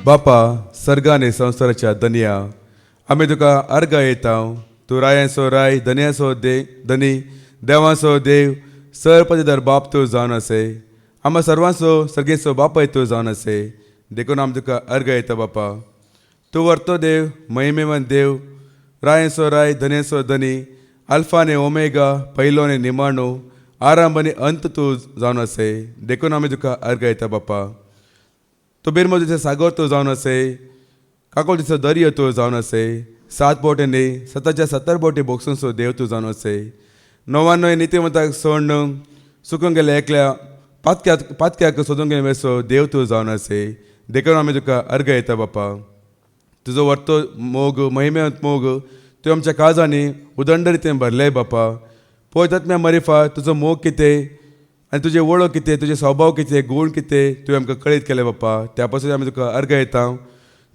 बापा सर्गाने संसाराच्या दनिया आमी तुका अर्घ येता. तूं रायांचो राय धन्याचो धनी देवाचो देव सरपतीदार बाप तूं जावन असे. आम्हा सर्वांचो सर्गेचो बापाय तूं जावन असे. देखून आमी तुका अर्घ येता बापा. तूं वर्तो देव महिमेवन देव रायांचो राय धन्याचो धनी अल्फा ने ओमेगा पयलो ने निमाणो आरंभ आनी अंत तूं जावन असे. देखून आमी तुका अर्घ येता बापा. तो बिरमोदीचो सागर तूं जावन असे. काकोळीचो दर्यो तूं जावन असे. 7 बोटींनी 70 बोटी बोगसूंचो देव तूं जावन असे. 99 नित्यवंताक सोडून सुकून गेले एकल्या पातक्याक सोदूंक गेले वेसो देव तूं जावन असे. देखून आमी तुका अर्घ येता बापा. तुजो वर्तो मोग महिमेंत मोग तुवें आमच्या काळजांनी उदंड रितीन भरले बापा. पळयतात मरिफा तुजो मोग कितें आनी तुजे वळख कितें तुजे स्वभाव कितें गूण कितें तुवें आमकां कळीत केलें बापा. त्या पासून आमी तुका अर्घ येता.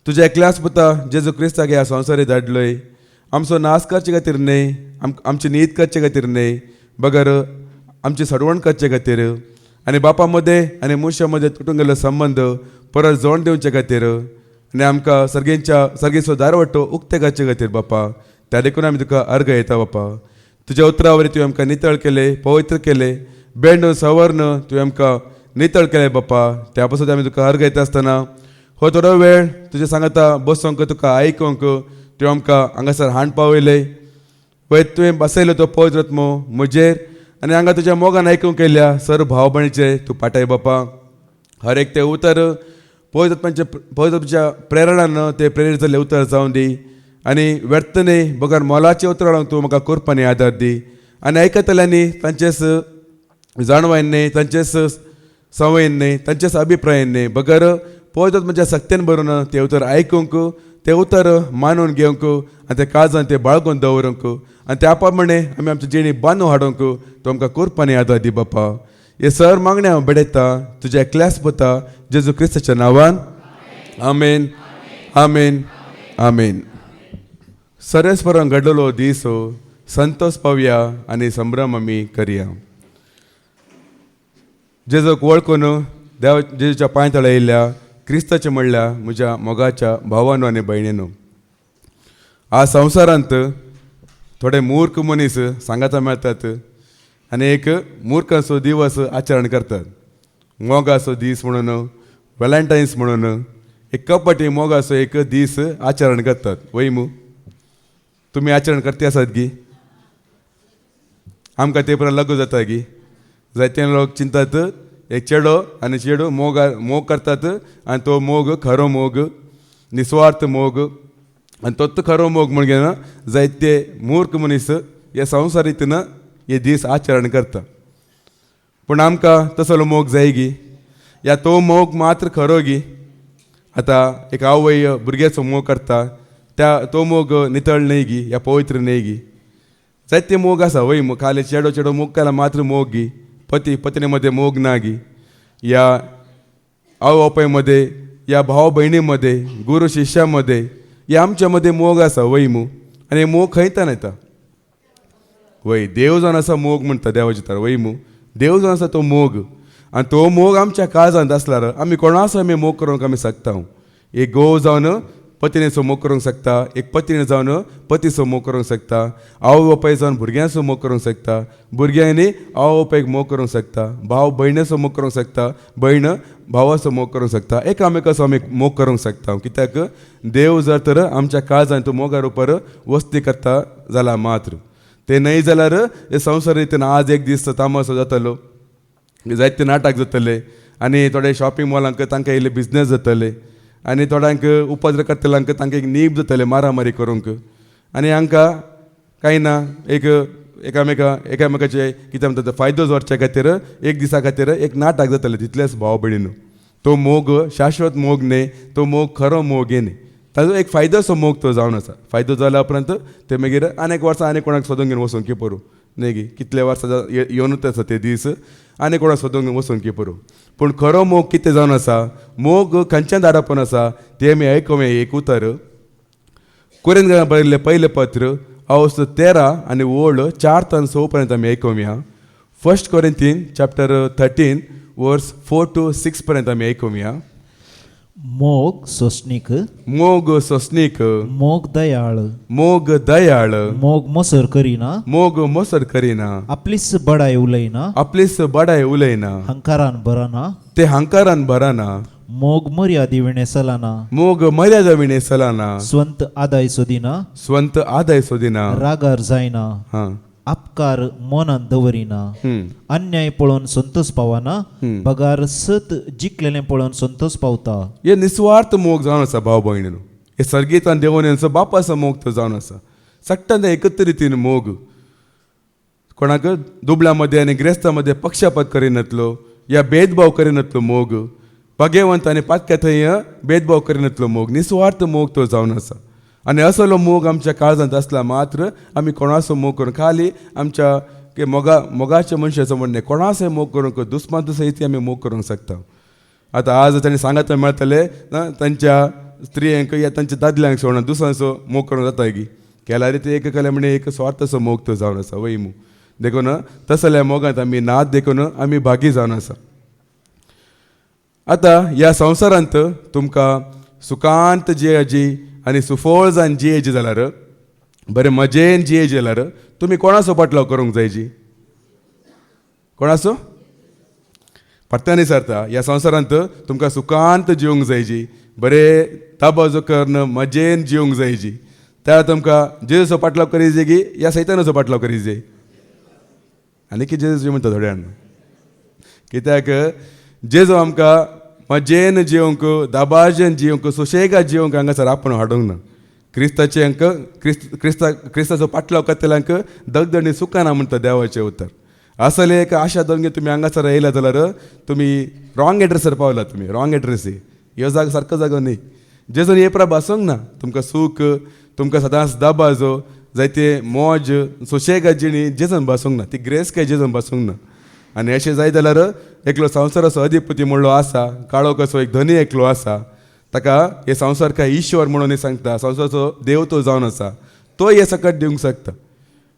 तुज्या एकल्याच पुता जेजू क्रिस्ताक ह्या संवसारीत धाडलोय. आमचो नाश करचे खातीर न्हय आमची नीत करचे खातीर न्हय बगर आमची सडवण करचे खातीर आनी बापा मदें आनी मनशा मदें तुटून गेल्लो संबंद परत जोड दिवचे खातीर आनी आमकां सर्गेचो दारवटो उक्ते करचे खातीर बापा. त्या देखून आमी तुका अर्घ येता बापा. तुज्या उतरा वरी तुवें आमकां नितळ केले पवित्र केले बेंडून सवर्ण तुवें आमकां नितळ केले बापा. त्या पासून आमी तुका अर्घ येता आसतना हो थोडो वेळ तुजे सांगता बसोंक तुका आयकूंक तुवें आमकां हांगासर हांड पावयले. पळय तुवें बसयलो तो पवित्र आत्मो म्हजेर आनी हांगा तुज्या मोगान आयकूंक केल्या सर भाव भयणीचे तूं पाठय बापा. हर एक ते उतर पवित्र आत्म्याच्या प्रेरणान ते प्रेरीत जाल्ले उतर जावन दी आनी व्यर्थ न्हय बगर मोलाचे उतर हाडूंक तूं म्हाका कोरपानी आदार दी. आनी आयकतल्यांनी तांचेच जाणवायन न्हय तांचेच संवयन न्हय तांचेच अभिप्रायान न्हय बगर पळयतात म्हणजे सक्तीन भरून ते उतर आयकूंक ते उतर मानून घेवंक आनी ते काळजान ते बाळगून दवरूंक आनी त्या प्रमाणे आमी आमची जिणी बांदून हाडूंक तो आमकां कोरपानी आदार दी बापा. हे सर मागणे हांव बेडयता तुज्या एकल्याच पुता जेजू क्रिस्ताच्या नांवान. आमेन आमेन आमेन. सरस्परान घडलेलो दीस संतोष पावया आनी संभ्रम आमी करया. जेजूक वळखून देव जेजूच्या पांय तळे येयल्या क्रिस्ताचे म्हणल्या म्हज्या मोगाच्या भावांनो आनी भयणीनो. आज संवसारांत थोडे मूर्ख मनीस सांगाता मेळटात आनी एक मुर्खाचो दिवस आचरण करतात. मोगाचो दीस म्हणून व्हॅलेंटायन्स म्हणून एक कपटी मोगाचो एक दीस आचरण करतात. वैमू तुमी आचरण करते आसात गी. आमकां ते परत लागू जाता गी. जायते लोक चिंतात एक चेडो आनी चेडू मोग करतात आनी तो मोग खरो मोग निस्वार्थ मोग आनी तोच खरो मोग म्हण घेना जायते मूर्ख मनीस हे संवसारीतन हे दीस आचरण करता. पूण आमकां तसलो मोग जाय गी. या तो मोग मात्र खरो गी. आतां एक आवय भुरग्याचो मोग करता तो मोग नितळ न्हय गी या पवित्र न्हय गी. जायते मोग आसा वय खाली चेडो मोग केला मात्र मोग गी. पत्नी मध्ये मोग ना गी. या आवय बापायमध्ये या भाव भयणीमध्ये गुरु शिष्यामध्ये या आमच्या मध्ये मोग आसा वैमू. आनी मोग खंयच्यान येता वय देव जावन आसा मोग म्हणटा देवाची तर वैमू. देव जावन आसा तो मोग आनी तो मोग आमच्या काळजांत आसल्यार आमी कोणाचो आमी मोग करूंक आमी शकता. एक घोव जावन पत्नीचो मोग करूंक शकता. एक पत्नी जावन पतीचो मोग करूंक शकता. आवय बापाय जावन भुरग्यांचो मोग करूंक शकता. भुरग्यांनी आवय बापायक मोग करूंक शकता. भाव भयणीचो मोग करूंक शकता. भयण भावाचो मोग करूंक शकता. एकामेकाचो आमी मोग करूंक शकता. कित्याक देव जर तर आमच्या काळजांत मोगार उपर वस्ती करता जाल्यार मात्र. ते न्हय जाल्यार हे संवसारीतन आज एक दीस तामासो जातलो. जायते नाटक जातले आनी थोडे शॉपिंग मॉलांक तांकां इल्ले बिजनेस जातले आनी थोड्यांक उपद्र करतल्यांक तांकां एक नीब जातले मारामारी करूंक. आनी हांकां कांय ना एक एकामेकाचे कितें म्हणटा फायदो जोडच्या खातीर एक दिसा खातीर एक नाटक जातलें तितलेंच भाव भयणीनो. तो मोग शाश्वत मोग न्हय. तो मोग खरो मोग न्हय. ताजो एक फायदोचो मोग तो जावन आसा. फायदो जाला उपरांत ते मागीर आनीक वर्सां आनीक कोणाक सोदूंक घेवन वचूंक परू न्हय गी. कितले वर्सां येवनूच आसा ते दीस आनी कोणाक सोदूंक वचूंक परू. पूण खरो मोग कितें जावन आसा मोग खंयच्यान धाडपून आसा ते आमी आयकूं एक उतर कोरिंथांक बरयल्लें पयलें पत्र अवस 13 आनी ओळ 4 ते 6 पर्यंत आमी आयकूया. 1 Corinthians chapter 13 verse 4 to 6 पर्यंत आमी आयकूया. मोग सोसणीक, मोग सोसणीक, मोग दयाळ, मोग दयाळ, मोग मोसर करीना, मोग मोसर करीना, आपलीच बडाय उलयना, आपलीच बडाय उलयना, हंकारान बराना, ते हंकारान भराना, मोग मर्यादी विणे सलाना, मोग मर्यादा विणे सलाना, स्ವಂತ आदाय सोदिना, स्ವಂತ आदाय सोदिना, रागार जायना, हा अपकार मनान दवरिना, अन्याय पळोवन संतोष पावना, पगार सत जिखलेले पळोवन संतोष पावता. हे निस्वार्थ मोग जावन आसा भाव भयणीनो. हे सर्गीतान देवून यांचो बापाचो मोग तो जावन आसा. सट्टान एकत्र रितीन मोग कोणाक दुबळा मध्ये आनी ग्रेस्ता मध्ये पक्षपात करिनातलो या भेदभाव करिनातलो मोग, भगेवंत आनी पातक्या थंय भेदभाव करिनातलो मोग, निस्वार्थ मोग तो जावन आसा. आनी असलो मोग आमच्या काळजांत आसला मात्र आमी कोणाचो मोग करून खाली आमच्या मोगाच्या मनशाचो म्हणणे कोणाचोय मोग करूंक दुस्मांत सहित आमी मोग करूंक शकता. आतां आज तांणी सांगत मेळटले तांच्या स्त्रियांक या तांच्या दादल्यांक सोडून दुसऱ्यांचो मोग करूंक जाता की केल्यार ते एक केले म्हणजे एक स्वार्थाचो मोग तो जावन आसा वय मू देखून तसल्या मोगांत आमी नाद देखून आमी भागी जावन आसा. आतां ह्या संवसारांत तुमकां सुखांत जियेची आनी सुफोळ जावन जियेची जाल्यार बरें मजेन जियेची जाल्यार तुमी कोणाचो पाटलाव करूंक जायची? कोणाचो? परत्यान विचारता. ह्या संवसारांत तुमकां सुखांत जिवंक जायची, बरें ताबाजो करून मजेन जिवंक जायची, त्या तुमकां जेजूचो पाटलाव करीत की ह्या सैतानाचो पाटलाव करीत जाय? आनी कितें जेजू म्हणटा थोड्यान, कित्याक जेजू आमकां मजेन जिवंक दाबाजन जिवंक सुशेगाद जिवंक हांगासर आपण हाडूंक ना. क्रिस्ताचे हांकां क्रिस्ताचो पाटलाव करतल्यांक दगदणी सुखाना म्हणटा देवाचें उतर. असले एक आशा दोन तुमी हांगासर येयला जाल्यार तुमी रॉंग एड्रेसर पावला. तुमी रॉंग एड्रेस ह्यो जागो सारको जागो न्ही. जेजून हे प्रभाव बासूंक ना. तुमकां सूख तुमकां सदांच दाबाजो जायते मौज सुशेगाद जिणी जेजून बासूंक ना. ती ग्रेस काय जेजून बासूंक ना. आनी अशें जाय जाल्यार एकलो संवसाराचो अधिपती म्हणलो आसा, काळो कसो एक धनी एकलो आसा, ताका हे संवसार काय ईश्वर म्हणून सांगता, संवसाराचो देव तो जावन आसा, तो हे सकट दिवंक शकता.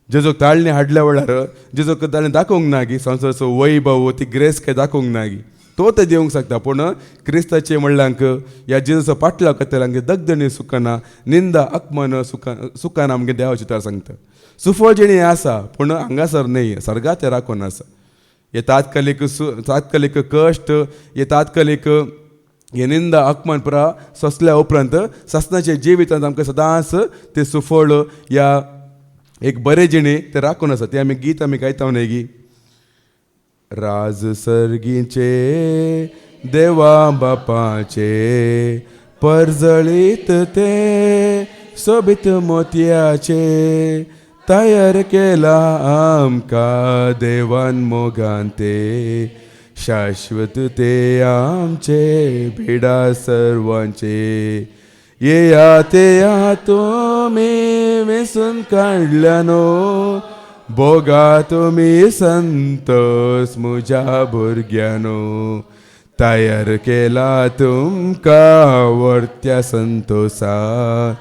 जेजूक ताळणी हाडल्या वेळार जेजूक ताणें दाखोवंक ना की संवसाराचो वैभव ती ग्रेस काय दाखोवंक ना की तो ते दिवंक शकता. पूण क्रिस्ताचे म्हणल्यांक ह्या जेजूचो पाटलाव करतल्यांक दगदणी सुखाना निंदा अपमान सुखाना आमगे देवाचे तर सांगता. सुफळ जिणी आसा पूण हांगासर न्ही, सर्गात ते राखून आसा. हे तात्कालिक कश्ट, हे तात्कालिक हे निंदा अपमान पुरा सोंसल्या उपरांत ससनाचे जिवितांत आमकां सदांच ते सुफळ या एक बरे जिणे ते राखून आसा. ते आमी गीत आमी गायता न्ही गी. राज सर्गीचे देवा बापाचे परजळीत ते सोबीत मोतयाचे तयार केला आमकां देवान मोगान ते शाश्वत ते आमचे भिडा सर्वांचे. येया ते तुमी वेसून काडल्यानो बोगा तुमी संतोष म्हज्या भुरग्यानो. तयार केला तुमकां वर्त्या संतोषान,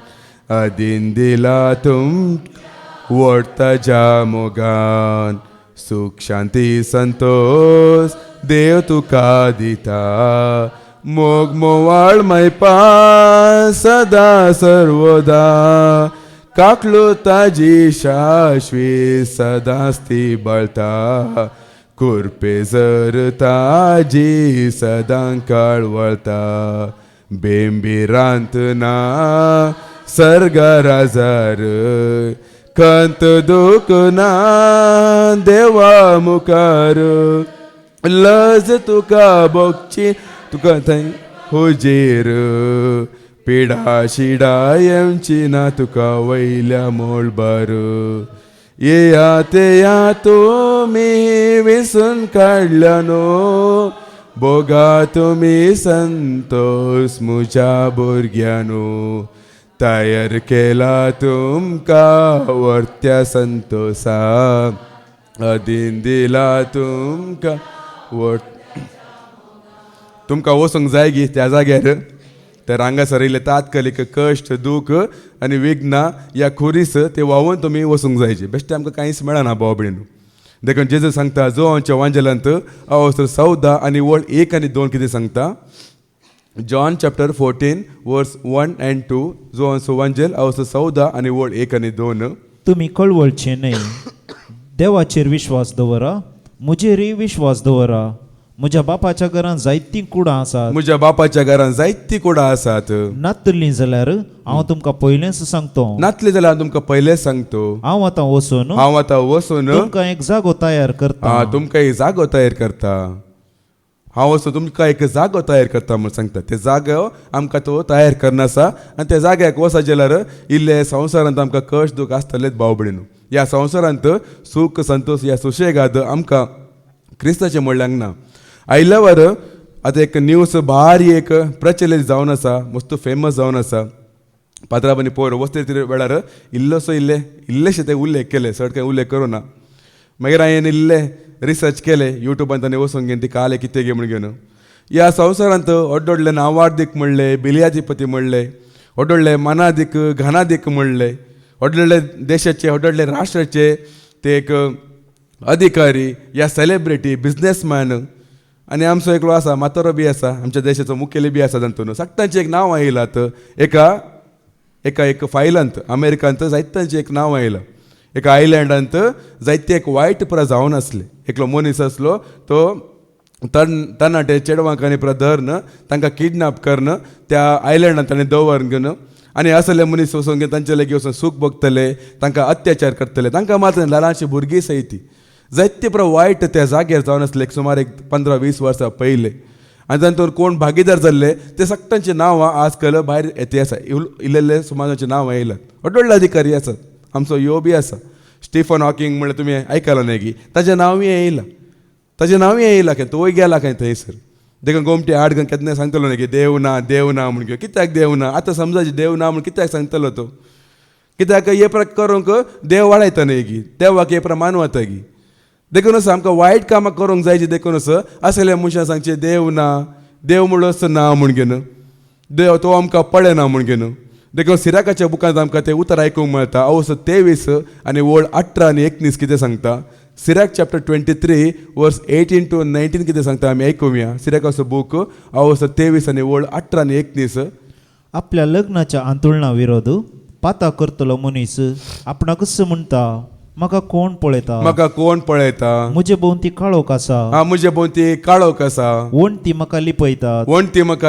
आदीन दिला वर्ता ज्या मोगान. सुख शांती संतोष देव तुका दिता, मोग मोवाळ मैपा सदा सर्वदा. काकलो ताजी शाश्वी सदांच ती बळटा, कुरपे जर ताजी सदां काळवळता. बेंबीरांत ना सर्गा राजार, कंत दूख ना देवा मुखार. लज तुका भोगची तुका थंय हुजेर, पिडा शिडा येवची ना तुका वयल्या मोळबार. येया ते तुमी विसून काडल्यानो बोगा तुमी संतोष म्हज्या भुरग्यानो. तयार केला तुमकां वर्त्या संतोषा, आदीन दिला तुमकां तुमकां वचूंक जाय गी त्या जाग्यार. तर हांगासर येयले तात्कालिक कश्ट दूख आनी विघ्ना या खोरीस ते व्हांवून तुमी वचूंक जायचे. बेश्टे आमकां कांयच मेळना भाव भयणीनो. देखून जेजू सांगता जो आमच्या वांजेलांत अवस्त्र 14 आनी वळ 1 आनी 2 कितें सांगता, जॉन चॅप्टर 14 वर्स 1 and 2 जो अंसो वंजेल अवसो 14 आणि वळ 1 आणि 2. तुम्ही कळवळचे नाही. देवाचेर विश्वास दवरा, मुजेरय विश्वास दवरा. म्हज्या बापाच्या घरांत जायतीं कुडां आसात. म्हज्या बापाच्या घरांत जायतीं कुडां आसात. नातलीं जाल्यार हांव तुमकां पयलेंच सांगतो. नातली जाल्यार हांव तुमकां पयलें सांगतो. हांव आतां वचून हांव आतां वचून तुमकां एक जागो तयार करता. तुमकां एक जागो तयार करता. हांव वचून तुमकां एक जागो तयार करता म्हूण सांगता. ते जागो आमकां तो तयार करना आसा आनी त्या जाग्याक वचत जाल्यार इल्ले संवसारांत आमकां कश्ट दूख आसतलेच भाव भयणीनो. ह्या संवसारांत सूख संतोश या सुशेगाद आमकां क्रिस्ताचे म्हणल्याक ना. आयल्या वर आतां एक न्यूज भारी एक प्रचलीत जावन आसा, मस्त फेमस जावन आसा. पात्राबानी पोर वस्ते वेळार इल्लेशे ते उल्लेख केले, चड कांय उल्लेख करूना. मागीर हांवें इल्ले रिसर्च केले युट्यूबान ताणें वचून घेवन ती काले कितें गे म्हण घेवन. ह्या संवसारांत व्हडले नांवार्दीक म्हणले, बिलियाधिपती म्हणले, व्हडले मनादीक घनादीक म्हणले, व्हडले देशाचे व्हडले राष्ट्राचे ते एक अधिकारी या सेलिब्रिटी बिझनेसमॅन आनी आमचो एकलो आसा मातोरो बी आसा, आमच्या देशाचो मुखेली बी आसा तातूंत. सगळ्यांचें एक नांव आयलात. एक फायलांत अमेरिकांत जायत्यांचें एक नांव आयलां. एका आयलँडांत जायते एक वायट पुरा जावन आसले. एकलो मनीस आसलो, तो तरणाटे चेडवांक आनी पुरा धरन तांकां किडनॅप करन त्या आयलँडांत ताणें दवरून घेवन आनी असले मनीस वचून घेवन तांचे लागीं वचून सूख भोगतले, तांकां अत्याचार करतले, तांकां मात्र ल्हानशी भुरगीं सयती. जायते पुरा वायट त्या जाग्यार जावन आसले सुमार एक 15-20 वर्सां पयले. आनी तातूंत कोण भागीदार जाल्ले ते सगळ्यांची नांवां आजकाल भायर येते आसा. इल्ले समाजाचीं नांवां येयलात. व्हडले अधिकारी आसात. आमचो यो बी आसा स्टीफन हॉकिंग म्हणल्यार तुमी आयकलां न्ही की ताचें नांवूय येयलां खंय तोय गेला खंय थंयसर. देखून गोमटी आड घेवन केन्ना सांगतलो न्ही की देव ना म्हण घेवन. कित्याक देव ना? आतां समजायची देव ना म्हण कित्याक सांगतलो तो? कित्याक हे करूंक देव वाडयता न्ही की, देवाक हे प्रमाण वता की. देखून आमकां वायट कामां करूंक जायची. देखून असले मनशां सांगचे देव ना, देव म्हणून ना म्हण घेवन, देव तो आमकां पळयना म्हण घेवन. देखून सिराकाच्या बुकांत आमकां ते उतर आयकूंक मेळटा. अवस 23 आनी वळ 18 आनी 19 कितें सांगता. सिराक चॅप्टर 23 वर्स 18 to 19 कितें सांगता आमी आयकुया. सिराकाचो बूक अवस 23 आनी वळ 18 आनी 19. आपल्या लग्नाच्या आंतोळणा विरोध पाता करतलो मनीस आपणाकच म्हणटा, म्हाका कोण पळयता? म्हजे भोंवती काळोख आसा. म्हजे भोंवती काळोख आसा. वणटी म्हाका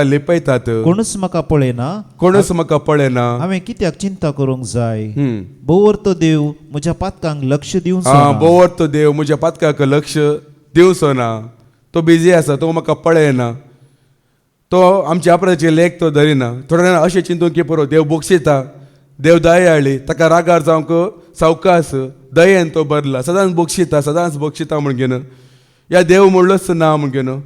लिपयतात. कोणूच म्हाका पळयना. हांवें कित्याक चिंता करूंक जाय? बोवरतो देव म्हज्या पातकांक लक्ष दिवचो ना. तो बिजी आसा, तो म्हाका पळयना. तो आमच्या आपणाचे लेख तो धरिना. थोड्या जाणां अशें चिंतून की पुरो देव बक्षिता, देव दयाळी, ताका रागार जावंक सावकास, दयेन तो भरला, सदांच बक्षिता म्हण घेवन. या देव म्हणलोच ना म्हण घेवन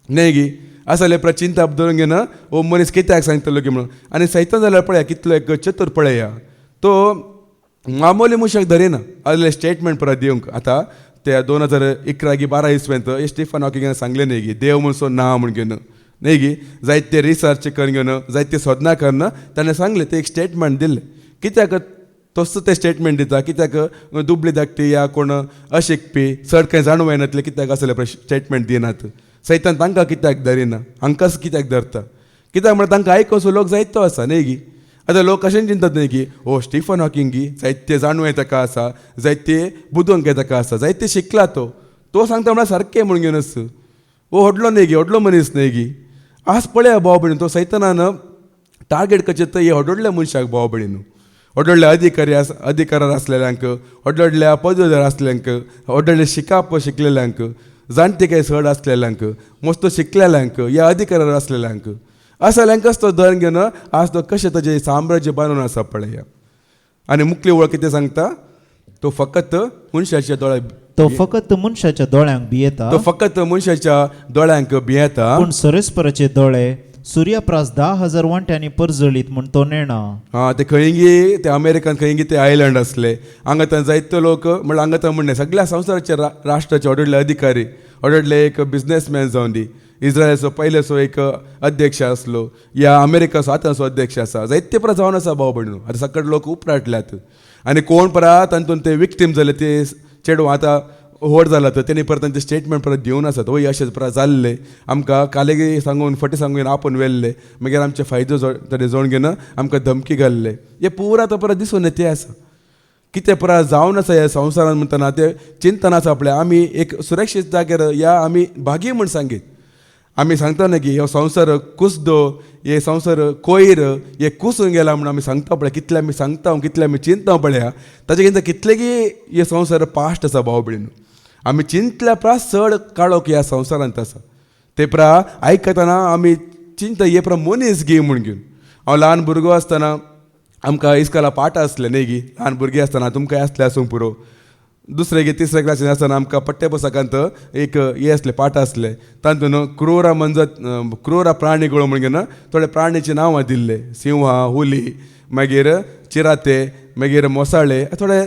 न्ही गी. असले प्रचिंता धरून घेवन हो मनीस कित्याक सांगतलो की म्हणून. आनी सैतान जाल्यार पळया कितलो एक चतुर पळया. तो मामूली मुशाक धरिना. असले स्टेटमेंट परत दिवंक. आतां त्या 2011 की 12 इसव्यांत स्टीफन हॉकिंगान सांगलें न्ही की देव म्हणसो ना म्हण घेवन न्ही गी. जायते रिसर्च करून घेवन जायते सोदना करून ताणें सांगलें, ते एक स्टेटमेंट दिल्लें. कित्याक तसो ते स्टेटमेंट दिता? कित्याक दुबळी धाकटी या कोण अशिकपी चड कांय जाणूं येनातले कित्याक असले स्टेटमेंट दिनात? सैतान तांकां कित्याक धरिना? हांकांच कित्याक धरता? कित्याक म्हळ्यार तांकां आयकोसो लोक जायतो आसा न्ही गी. आतां लोक अशें चिंतात न्ही की ओ स्टीफन हॉकिंग गी जायते जाणूं ताका आसा, जायते बुदोवंक ताका आसा, जायते शिकला तो सांगता म्हळ्यार सारकें म्हण घेवनच. ओ व्हडलो न्ही गी, व्हडलो मनीस न्ही गी. आज पळया भाव भयणी, तो सैतानान टार्गेट कशें हे व्हडल्या मनशाक भाव भयणीन. व्हडले अधिकारार आसलेल्यांक, व्हडल्या पदवीदार आसलेल्यांक, व्हडले शिकलेल्यांक, जाणटे काही चड आसलेल्यांक, मस्त शिकलेल्यांक, ह्या अधिकारार आसलेल्यांक असल्यांकच तो धन घेवन आज तो कशें ताजें साम्राज्य बांदून आसा पळया. आनी मुखली वळ कितें सांगता? तो फकत मनशाच्या दोळ्यांक भियेता. पूण सरस्पराचे दोळे सूर्यप्रास 10,000 वांट्यांनी परजळीत म्हण तो नेणा. ते खंयगी ते अमेरिकान खंयगी ते आयलँड असले. हांगा थंय जायते लोक म्हणल्यार हांगा थंय म्हणणे सगळ्या संवसाराचे राष्ट्राचे व्हडले अधिकारी, व्हडले एक बिझनेसमॅन जावन दी. इस्रायलाचो पयलेचो एक अध्यक्ष आसलो, या अमेरिकाचो आतांचो अध्यक्ष आसा. जायते परा जावन आसा भाव भयणू. आतां सकट लोक उपराटल्यात. आनी कोण परा तातूंत ते विक्टीम जाले ते चेडवां. आतां व्हड जाला तर तेणी परत तांचे स्टेटमेंट परत दिवन आसात वय अशें परत जाल्ले आमकां कालेगी सांगून फटी सांगून आपूण व्हेल्ले मागीर आमचे फायदो तडे जोड घेवन आमकां धमकी घाल्ले हे पुरा आतां परत दिसून येते आसा कितें परत जावन आसा ह्या संवसारान म्हणटना ते चिंतन आसा आपल्या आमी एक सुरक्षीत जाग्यार या आमी भागी म्हूण सांगीत आमी सांगता न्ही की हो संवसार कुसदो हे संवसार कोयर हे कुसून गेला म्हणून आमी सांगता पळय कितले आमी सांगता कितले आमी चिंतता पळया ताचे कितें कितलेगी हे संवसार पास्ट आसा भाव भयणीनो आमी चिंतल्या प्रा चड काळोख ह्या संवसारांत आसा ते प्रा आयकतना आमी चिंता हे प्रा मनीस घे म्हूण घेवन हांव ल्हान भुरगो आसतना आमकां इस्कॉला पाठ आसले न्ही गी ल्हान भुरगीं आसतना तुमकां आसले आसूंक पुरो दुसरे गे तिसऱ्या क्लासीन आसतना आमकां पाठ्यपुस्तकांत एक हे आसले पाठ आसले तातूंत क्रूर प्राणीगळो म्हण घेवन थोडे प्राणीची नांवां दिल्ले सिंहा हुली मागीर चिराते मागीर मोसाळे थोडे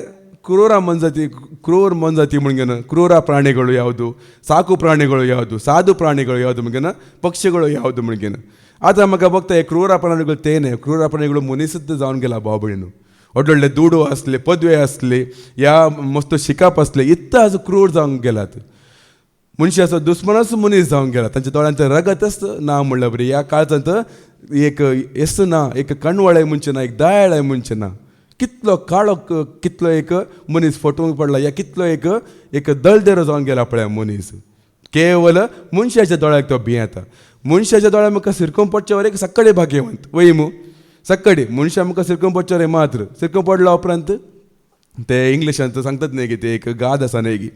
क्रूर मनजाती म्हण घेवन क्रूर ಪ್ರಾಣಿಗಳು ಯಾವುದು ಸಾಕು ಪ್ರಾಣಿಗಳು ಯಾವುದು ಸಾಧು ಪ್ರಾಣಿಗಳು ಯಾವುದು म्हण घेवन पक्षिಗಳು ಯಾವುದು म्हण घेवन आतां म्हाका बघता हे क्रूर प्राणीಗಳು तेने क्रूर प्राणीಗಳು मनीसच जावन गेला भाव भयणीनो व्हडले दुडो आसले पदवे आसले ह्या मस्त शिकाप आसले इत्ता आज क्रूर जावंक गेलात मनशाचो दुस्मनच मनीस जावंक गेला तांच्या दोळ्यांत रगतच ना म्हणल्यार बरी ह्या काळजांत एक येस ना एक कणवळे म्हणचे ना एक दयाळे म्हणचे ना कितलो काळो कितलो एक मनीस फटवूंक पडला या कितलो एक दळदेरो जावन गेला पळय मनीस केवल मनशाच्या दोळ्याक तो भियेता मनशाच्या दोळ्याक म्हाका सिरकून पडचे वर एक सक्कडे भाग्यवंत वय मू सक्कडी मनशा म्हाका सिरकून पडचे रे मात्र सिरकून पडला उपरांत ते इंग्लिशांत सांगतात न्ही की ते एक गाद आसा न्ही की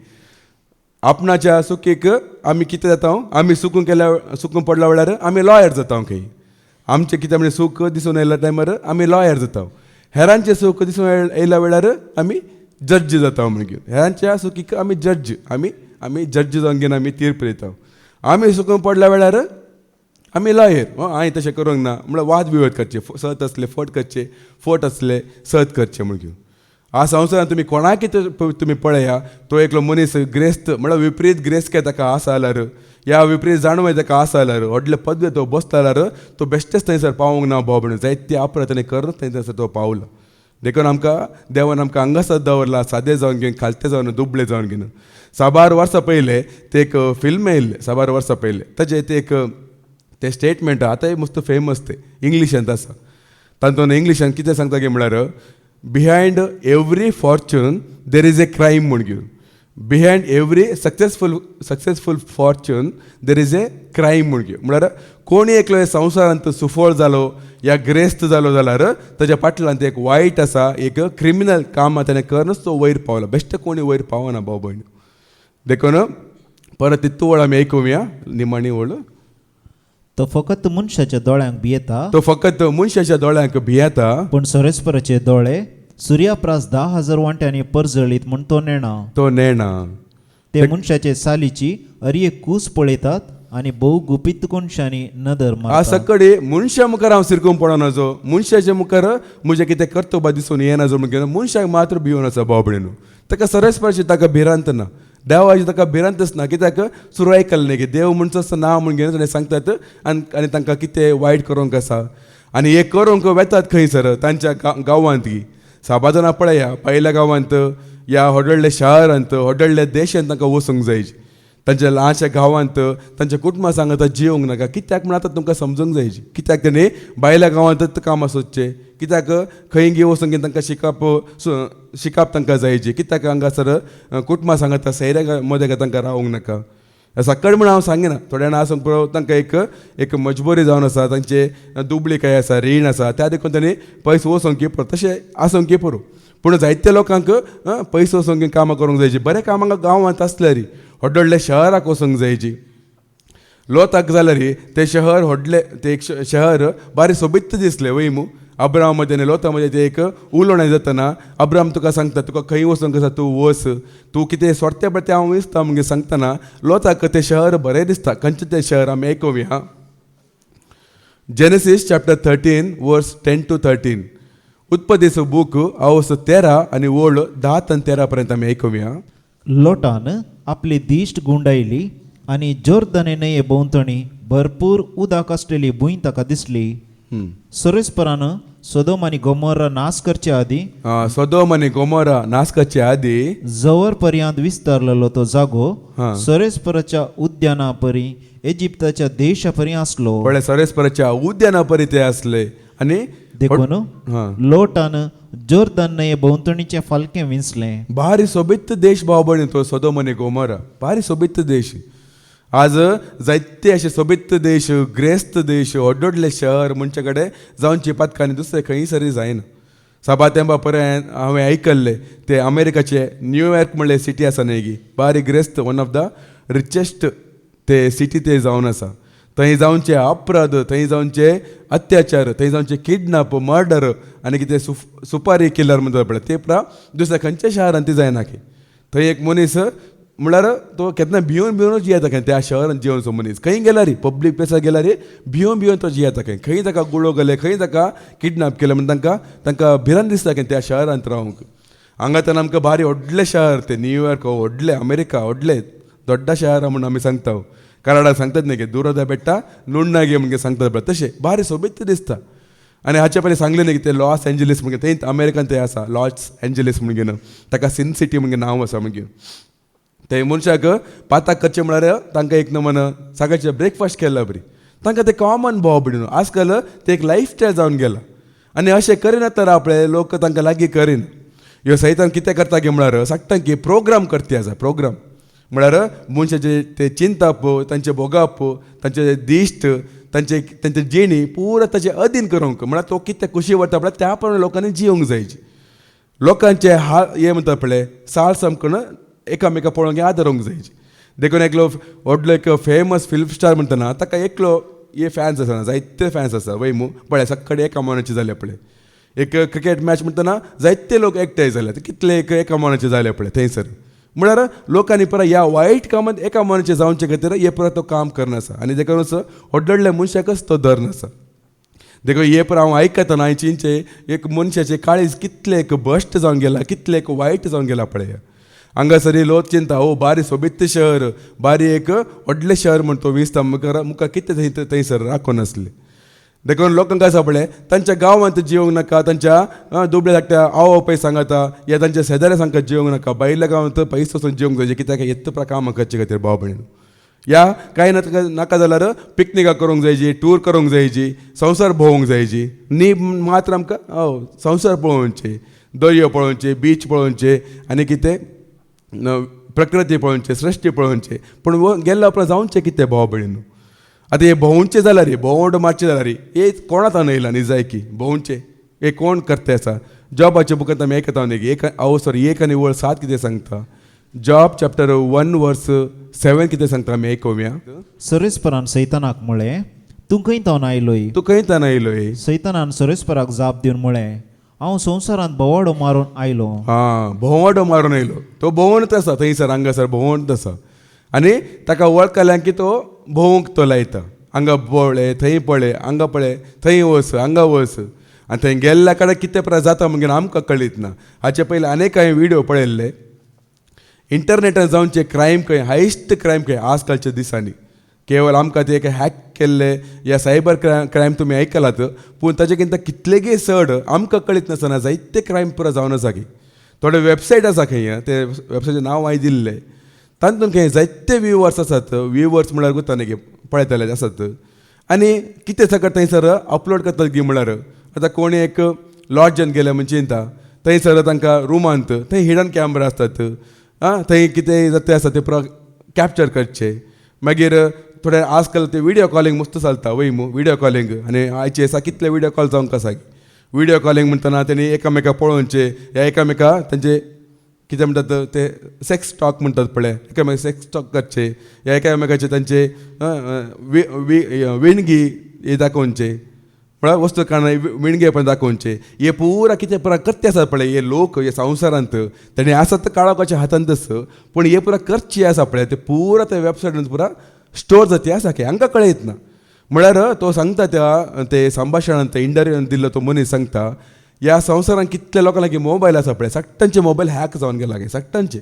आपणाच्या सुखीक आमी कितें जाता आमी सुकून पडल्या वेळार आमी लॉयर जाता खंय आमचें कितें म्हणजे सूख दिसून येयल्या टायमार आमी लॉयर जाता हेरांचें सूख दिसून येयल्या वेळार आमी जड्ज जाता म्हण घेवन हेरांच्या सुखीक आमी जड्ज आमी जड्ज जावन घेवन आमी तीर्प दिता आमी सुकून पडल्या वेळार आमी लॉयर हांवें तशें करूंक ना म्हळ्यार वाद विवाद करचे सत असले फट करचे फट असले सत करचे म्हण घेवन ह्या संवसारांत तुमी कोणाक कितें तुमी पळया तो एकलो मनीस ग्रेस्त म्हळ्यार विपरीत ग्रेस्तके ताका आसा जाल्यार या विपरीत जाणवय ताका आसा जाल्यार व्हडले पदवे तो बसता जाल्यार तो बेश्टेच थंयसर पावूंक ना भाव भयणीनो जायते आपरात ताणें करत थंयसर तो पावलो देखून आमकां देवान आमकां हांगासर दवरला सादें जावन घेवन खालतें जावन दुबळें जावन घेवन 6 वर्सां पयले ते एक फिल्म येयल्लें 6 वर्सां पयले ताजें ते एक ते स्टेटमेंट आतांय मस्त फेमस ते इंग्लिशांत आसा तातूंत इंग्लिशांत कितें सांगता की म्हळ्यार behind every Fortune there is a crime म्हण घेवन behind every successful Fortune there is a crime म्हण घेवन म्हळ्यार कोणी एकलो हे संवसारांत सुफळ जालो या ग्रेस्त जालो जाल्यार ताच्या फाटल्यान एक वायट आसा एक क्रिमिनल काम ताणें करूनच तो वयर पावलो बेश्टे कोणी वयर पावना भाव भयण देखून परत तितू वळ आमी आयकुया निमाणी वळ तो फकत मनशाच्या दोळ्यांक भियेता तो फकत मनशाच्या दोळ्यांक भियेता पण सोरेस्पराचे दोळे सूर्याप्रास 10,000 वांट्यांनी परजळीत म्हण तो नेणा ते मनशाचे सालीची एक कूस पळयतात आनी भोव गुपीत कोणशांनी नदर मारतात सकडी मनशा मुखार हांव सिरकून पडना जो मनशाच्या मुखार म्हजें कितें कर्तव्य दिसून येना जो म्हणून मनशाक मात्र भिवन आसा भाव भयणीनो ताका सरस्पराची ताका भिरांत ना देवाची ताका भिरांतच ना कित्याक सुरू आयकल्लें न्ही की देव म्हणचो ना म्हण घेवन ताणें सांगतात आनी तांकां कितें वायट करूंक आसा आनी हे करूंक वेतात खंयसर तांच्या गांवांत की साबाजाना पळया पयल्या गांवांत या व्हडले शारांत व्हडले देशांत तांकां वचूंक जायची तांच्या ल्हानशा गांवांत तांच्या कुटुंबा सांगता जिवंक नाका कित्याक म्हण आतां तुमकां समजूंक जायची कित्याक तेणी भायल्या गांवांतच कामां सोदचें कित्याक खंय गी वचून घेवन तांकां शिकाप तांकां जायची कित्याक हांगासर कुटुंबा सांगता सैऱ्या मदें तांकां रावूंक नाका सकड म्हण हांव सांगिना थोड्या जाणां आसूंक पुरो तांकां एक मजबुरी जावन आसा तांचे दुबळी काय आसा रीण आसा त्या देखून तांणी पयस वचोंक पुरो तशें आसूंक पुरो पूण जायत्या लोकांक पयस वचोंक घेवन कामां करूंक जायची बरें कामां गांवांत आसल्यार व्हडले शहराक वचोंक जायची लोताक जाल्यार ते शहर व्हडले ते एक शहर बारी सोबीत दिसलें वय मू अब्राम मध्ये आनी लोता मध्ये ते एक उलोवणें जातना अब्राम तुका सांगता तुका खंय वचोंक आसा तूं वच तूं कितें सोडते पळय तें हांव विसता म्हणजे सांगतना लोताक तें शहर बरें दिसता खंयचें तें शहर आमी आयकुया जेनेसीस चॅप्टर 13 वर्स 10 to 13 उत्पत्तीचो बूक हांव 13 आनी वळ 10 ते 13 पर्यंत आमी आयकुया लोटान आपली दिश्ट गुंडायली आनी जोर्दने न्हंये भोंवतणी भरपूर उदक आसलेली भूंय ताका दिसली सोरेस्परान सोदोम आणि गोमोरा नाश करचे आदी सोदोम आणि गोमोरा नाश करचे आदी जवळ पर्यंत विस्तारलेलो तो जागो हा. सरेस्पराच्या उद्याना परी इजिप्ताच्या देशा परी असलो. पळे सरेस्पराच्या उद्याना परी ते असले आणि देखून हा. लोटान जोरदान न्हये भोंवतणीचे फालके विंचले. भारी सोबित देश भावबणी तो सोदोम आणि गोमोरा भारी सोबित देश. आज जायते असे सोबित देश ग्रेस्त देश व्हडले शहर मनचे कडेन जावन चिपातका आनी दुसरे खंय सरी जायना. सभा तेंबा पर्यंत हांवें आयकल्ले ते अमेरिकाचे न्यूयॉर्क म्हणले सिटी आसा न्ही बारी ग्रेस्त वन ऑफ द रिचेस्ट ते सिटी ते जावन आसा. थंय जावनचे अपराध थंय जावनचे अत्याचार थंय जावनचे किडनॅप मर्डर आनी कितें सुपारी किलर म्हणटा पळय ते पुरा दुसऱ्या खंयच्या शहरान ती जायना की. थंय एक मनीस म्हळ्यार तो केन्ना भिवूनच जियेता खंय त्या शहरान जिवनचो मनीस खंय गेला रे पब्लीक प्लेसार गेला रे भिवून तो जियेता खंय खंय ताका गुळो गेले खंय ताका किडनॅप केले म्हण तांकां भिरांत दिसता खंय त्या शहरांत रावंक. हांगा तर आमकां भारी व्हडले शहर ते न्यूयॉर्क व्हडले अमेरिका व्हडले दोड्डा शहर म्हणून आमी सांगता. कराडाक सांगतात न्ही दुरोदा बेट्टा नुण्णा गे म्हणजे सांगतात पळय तशें भारी सोबीत दिसता. आनी हाचे पयलीं सांगलें न्ही ते लॉस एंजलीस म्हणजे थंय अमेरिकान ते आसा लॉस एंजलीस म्हणून ताका सिन सिटी म्हणजे नांव आसा म्हणजे ते मनशाक पाताक करचें म्हळ्यार तांकां एक नमन सकाळचें ब्रेकफास्ट केला बरी तांकां ते कॉमन भाव बिडून आजकाल ते एक लायफ स्टायल जावन गेला. आनी अशें करिनात तर आपळे लोक तांकां लागीं करीन. ह्यो सैतान कितें करता गे म्हळ्यार सांगता की प्रोग्राम करते आसा प्रोग्राम म्हळ्यार मनशाचे ते चिंताप तांचे भोगाप तांचे दिश्ट तांचे जिणी पुरा ताचे अधीन करूंक म्हळ्यार तो कितें खुशी वता पळय त्या प्रमाणे लोकांनी जिवंक जायची. लोकांचे हे म्हणटा पळय साळ सामकण एकामेका पळोवंक आदारूंक जायची. देखून एकलो व्हडलो एक फेमस फिल्म स्टार म्हणटना ताका एकलो हे फॅन्स आसा जायते फॅन्स आसा वय पळय सकाळी एका मानाचे जाले पळय. एक क्रिकेट मॅच म्हणटना जायते लोक एकठांय जाले कितले एका मानाचे जाले पळय थंयसर म्हळ्यार लोकांनी पुरा ह्या वायट कामांत एका मनाचे जावचे खातीर हे पुरा तो काम करनासा आनी देखून व्हडले मनशाकच तो धरनासा. देखून हे पुरा हांव आयकतना हांयचे एक मनशाचे काळीज कितले एक भश्ट जावन गेला कितले एक वायट जावन गेला पळय. हांगासरी लोक चिंता ओ बारी सोबित शहर बारी एक व्हडले शहर म्हण तो विसता मुखार कितें थंयसर राखून आसले. देखून लोकांक आसा पळय तांच्या गांवांत जिवंक नाका तांच्या दुबळ्या धाकट्या आवय बापाय सांगाता या तांच्या शेजाऱ्या सांगता जिवंक नाका भायल्या गांवांत पयस वचून जिवंक जाय कित्याक येत कामां करचे खातीर भाव भयण. या कांय नाका जाल्यार पिकनिका करूंक जायची टूर करूंक जायची संवसार भोवंक जायची न्ही मात्र आमकां संवसार पळोवचे दर्यो पळोवचे बीच पळोवचे आनी कितें प्रकृती पळोवचे सृश्टी पळोवचे पूण गेल्ल्या उपरांत जावचे कितें भाव भयण. आतां हे भोंवचे जाल्यार रे भोंवड मारचे जाल्यार रे हे कोणात आनयला न्ही जाय की भोंवचे हे कोण करता आसा. जॉबाचे बुकांत आमी आयकता न्ही एक एक आनी वळ 7 कितें सांगता. जॉब चॅप्टर 1 वर्स 7 कितें सांगता आमी आयकुया. सरेस्परान सैतानाक म्हळें तूं खंय तावन आयलोय. तूं खंय तान आयलोय. सैतानान सरेस्पराक जाप दिवन म्हळें हांव संवसारांत भोवाडो मारून आयलो. भोंवडो मारून आयलो तो भोंवणत आसा थंयसर हांगासर भोंवणत आसा आनी ताका वळखल्यान की तो भोवंक तो लायता. हांगा पळय थंय पळय हांगा पळय थंय वच हांगा वच आनी थंय गेल्ल्या कडेन कितें प्रकार जाता म्हणजे आमकां कळीत ना. हाचे पयलीं आनीक हांवें व्हिडियो पळयल्ले इंटरनेटार जावनचे क्रायम खंय हायस्ट क्रायम खंय आजकालच्या दिसांनी केवळ आमकां ते एक हॅक केल्ले या सायबर क्रायम तुमी आयकलात पूण ताचे कितलेगे चड आमकां कळीत नासतना जायते क्रायम पुरो जावन आसा की. थोडे वेबसायट आसा खंय ते वेबसायटीचें नांव हांवें दिल्लें तातूंत खंय जायते व्ह्युवर्स आसात व्ह्युवर्स म्हळ्यार गुता न्ही पळयतले आसात आनी कितें सगळें थंयसर अपलोड करतात गी म्हळ्यार आतां कोणी एक लॉजान गेले म्हणजे चिंता थंयसर तांकां रुमांत थंय हिडन कॅमेरा आसतात थंय कितें जाता आसा ते पुरो कॅप्चर करचे. मागीर थोडे आजकाल ते व्हिडियो कॉलिंग मस्त चलता वय व्हिडियो कॉलिंग आनी आयचे आसा कितले व्हिडियो कॉल जावंक आसा व्हिडियो कॉलिंग म्हणटना तेणी एकामेका पळोवचे ह्या एकामेका तांचे कितें म्हणटात ते सेक्स टॉक म्हणटात पळय एकामेका सेक्स टॉक करचे ह्या एकामेकाचे तांचे विणगी हे दाखोवचे म्हळ्यार वस्तू काणां विणगे पण दाखोवचे हे पुरा कितें पुरा करते आसा पळय हे लोक हे संवसारांत तेणी आसत काळोखाच्या हातांत पूण हे पुरा करचे आसा पळय ते पुरा त्या वेबसायटींत पुरा स्टोर जाती आसा की हांकां कळयत ना. म्हळ्यार तो सांगता त्या ते संभाशणांत इंटरव्यून दिल्लो तो मनीस सांगता ह्या संवसारांत कितले लोकां लागीं मोबायल आसा पळय सगळ्यांचे मोबायल हॅक जावन गेला गे सगळ्यांचे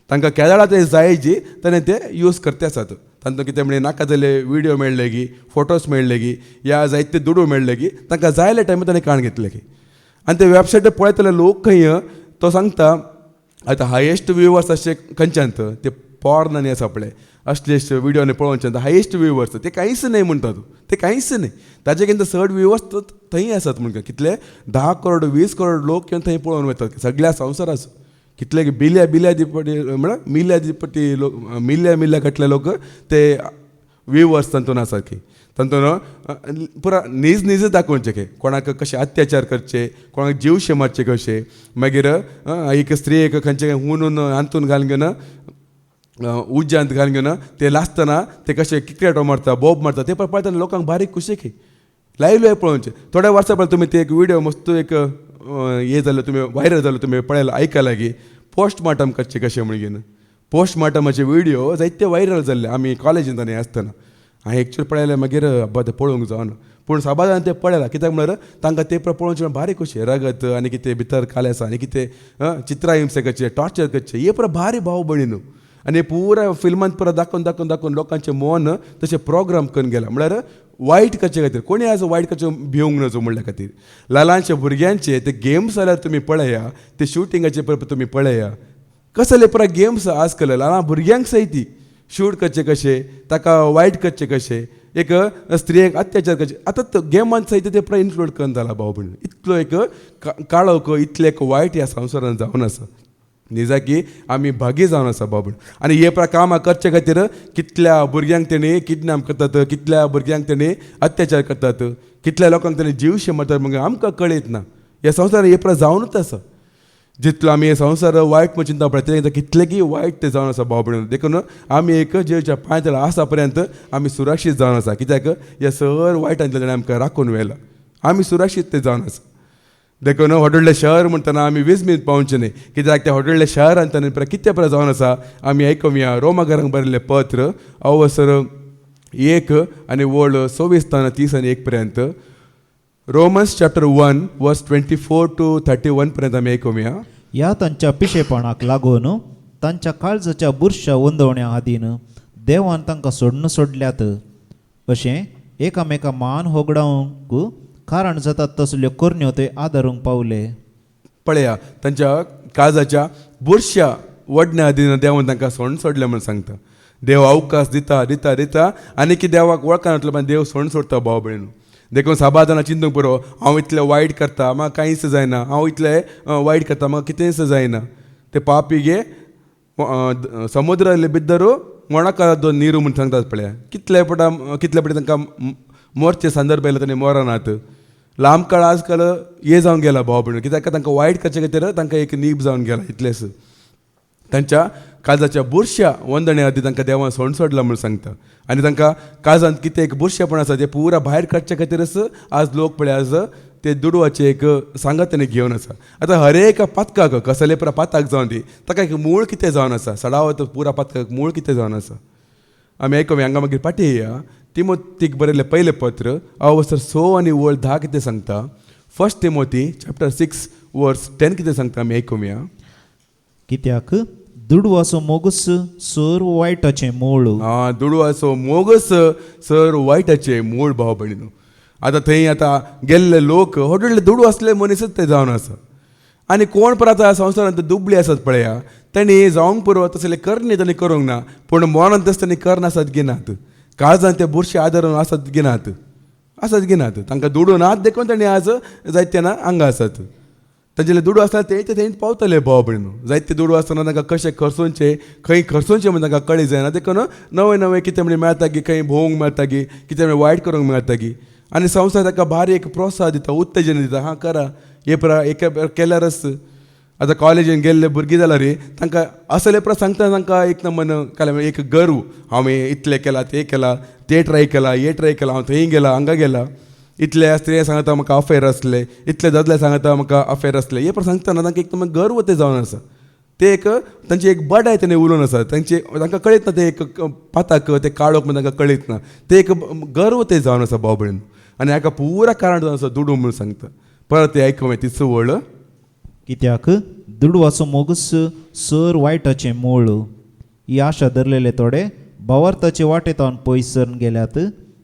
तांकां केदाळा ते जाय जी ताणें ते यूज करते आसात तांकां कितें म्हणजे नाका जाल्ले व्हिडिओ मेळ्ळे की फोटोज मेळ्ळे की या जायते दुडू मेळ्ळे की तांकां जायल्या टायमार ताणें काण घेतले की आनी ते वेबसायटीर पळयतले लोक खंय तो सांगता आतां हायेस्ट व्ह्यूवर्स अशे खंयच्यान ते पॉर्न आनी आसा पळय असले व्हिडिओनी पळोवच्यान हायेस्ट व्ह्यूवर्स ते कांयच नाही म्हणटा तूं ते कांयच नाही ताजे कितें चड व्ह्यूवर्स थंय आसात म्हणटा कितले 10 करोड 20 करोड लोक थंय पळोवन वतात सगळ्या संवसाराचो कितले बिल्या दिपटी म्हळ्यार मिल्या गटले लोक ते व्ह्यूवर्स तातून आसात की तातून पुरा नीज दाखोवचे की कोणाक कशे अत्याचार करचे कोणाक जीवशे मारचे कशे मागीर एक स्त्रीक खंयचे हुनून हांतून घालून घेवन उज्जांत घालून घेवन ते लासतना ते कशे क्रिकेटो मारता बॉब मारता ते पळयतना लोकांक बारीक खुशी की लायव्ह पळोवचे थोड्या वर्सां पयलीं तुमी ते एक व्हिडिओ मस्त एक हे जालो तुमी व्हायरल जालो तुमी पळयला आयकला की पोस्टमार्टम करचे कशें म्हणून घेवन पोस्टमार्टमाचे व्हिडिओ जायते व्हायरल जाल्ले आमी कॉलेजींत आनी आसतना हांवें एक्चुअली पळयलें मागीर अब्बा ते पळोवंक जावना पूण साबाजान ते पळयलां कित्याक म्हळ्यार तांकां ते पळोवचे भारी खुशी रगत आनी कितें भितर काले आसा आनी कितें चित्रां हिंसे करचे टॉर्चर करचे हे पुरो भारी भाव भयणी न्हू आनी पुरा फिल्मांत पुरो दाखोवन लोकांचें मन तशें प्रोग्राम करून गेला म्हळ्यार वायट करचे खातीर कोणी आज वायट करचे भिवंक नजो म्हणल्या खातीर ल्हानशे भुरग्यांचे ते गेम्स जाल्यार तुमी पळया ते शुटिंगाचे तुमी पळया कसले पुरा गेम्स आजकाल ल्हान भुरग्यांक सयती शूट करचे कशे ताका वायट करचे कशे एक स्त्रियेक अत्याचार करचे आतां गेमांत सयत ते पुरा इन्क्लूड करून जाला भाव भयण इतलो एक काळोख इतले एक वायट ह्या संवसारांत जावन आसा निजा की आमी भागी जावन आसा बाबून आनी हे कामां करचे खातीर कितल्या भुरग्यांक तेणी किडनॅप करतात कितल्या भुरग्यांक तेणी अत्याचार करतात कितल्या लोकांक तेणी जीवशे मारतात म्हणजे आमकां कळयत ना ह्या संवसारान हे पुरा जावनूच आसा जितलो आमी हे संवसार वायट म्हणून चिंता पळय ते कितलेकी वायट ते जावन आसा भाव भयण देखून आमी एक जेच्या पांयतळा आसा पर्यंत आमी सुरक्षीत जावन आसा कित्याक ह्या सर वायटांतल्यान तेणें आमकां राखून व्हेला आमी सुरक्षीत ते जावन आसा देखून व्हडले शहर म्हणटना आमी विस्मीत पावचे न्ही कित्याक त्या व्हडले शहरांत ताणें कितें पळय जावन आसा आमी आयकुया रोमाकारांक बरयल्लें पत्र अवसर 1 आनी वळ 26:30 आनी 1 पर्यंत रोमन्स चॅप्टर 1 वर्स 24 to 31 पर्यंत आमी आयकुया ह्या तांच्या पिशेपणाक लागून तांच्या काळजाच्या बुरश्या वंदवण्या आदीन देवान तांकां सोडल्यात अशें एकामेका मान होगडावंक कारण जातात तसल्यो करण्यो ते आदारूंक पावले पळया तांच्या काळजाच्या बुरश्या वडण्या आदीन देवान तांकां सोडलें म्हणून सांगता देव अवकाश दिता आनी की देवाक वळखनातलो पण देव सोडता भाव भयण देखून साबाजाना चिंतूंक पुरो हांव इतलें वायट करता म्हाका कांयच जायना हांव इतलें वायट करता म्हाका कितेंच जायना ते पापी गे समुद्र भितर मोणाका नीरू म्हूण सांगतात पळया कितले फावटी तांकां मोरचे संदर्भ येयला तांणी मोरनात लांब काळ आजकाल हे जावन गेला भाव भयण कित्याक तांकां वायट करचे खातीर तांकां एक नीब जावन गेला इतलेंच तांच्या काळजाच्या बुरश्या वंदणे आदी तांकां देवान सोडला म्हणून सांगता आनी तांकां काळजांत कितें एक बुरशेपण आसा तें पुरा भायर काडचे खातीरच आज लोक पळय आज ते दुडवाचे एक सांगत ताणें घेवन आसा आतां हर एक पातकाक कसले पुरा पाताक जावन दी ताका एक मूळ कितें जावन आसा सडावत पुरा पातकाक मूळ कितें जावन आसा आमी आयकुया हांगा मागीर पाटी येया तिमोथीक बरयल्लें पयलें पत्र अवसर 6 आनी वळ 10 कितें सांगता 1 तिमोथी चॅप्टर 6 वर्स 10 कितें सांगता आमी आयकुया कित्याक दुडवाचो मोगस सर वायटाचें मूळ दुडवाचो मोगस सर वायटाचें मूळ भाव भयणीनो आतां थंय आतां गेल्ले लोक व्हडले दुडू आसले मनीसच ते जावन आसा आनी कोण पण आतां संवसारांत दुबळी आसात पळया तांणी जावंक पुरो तसले करणे तांणी करूंक ना पूण मनांत तस तांणी करना आसात गिनात काळजांत ते बुरशे आदारून आसात गिनात तांकां दुडू नात देखून तांणी आज जायत्यांना हांगा आसात तांचे दुडू आसता ते थंय पावतले भाव भयणो जायते दुडू आसतना तांकां कशें खर्चोवचें खंय खर्चोवचें म्हण तांकां कळी जायना देखून नवें कितें म्हणजे मेळटा की खंय भोवंक मेळटा की कितें म्हणजे वायट करूंक मेळटा की आनी संवसार ताका भारी एक प्रोत्साहन दिता उत्तेजन दिता हां करा हे पुरा एक केल्यारच आतां कॉलेजीन गेल्ले भुरगीं जाल्यार तांकां असले पुरा सांगता तांकां एक मन काय एक गर्व हांवें इतलें केलां ते ट्राय केला हांव थंय गेला हांगा गेला इतल्या स्त्रिया सांगता म्हाका अफेर आसले इतले दादले सांगता म्हाका अफेर आसले हे पण सांगतना तांकां एक गर्व ते जावन आसा ते एक तांची एक बडाय तेणे उलोवन आसा तांकां कळीत ना ते एक पाताक ते काळोख म्हण तांकां कळीत ना ते एक गर्व ते जावन आसा भाव भयण आनी हाका पुरा कारण जावन आसा दुडू म्हणून सांगता परत ते आयकुया ती चवळ कित्याक दुडवाचो मोगस सर वायटाचें मूळ ही आशा धरलेले थोडे भावार्थाचे वाटेतावन पयस सरून गेल्यात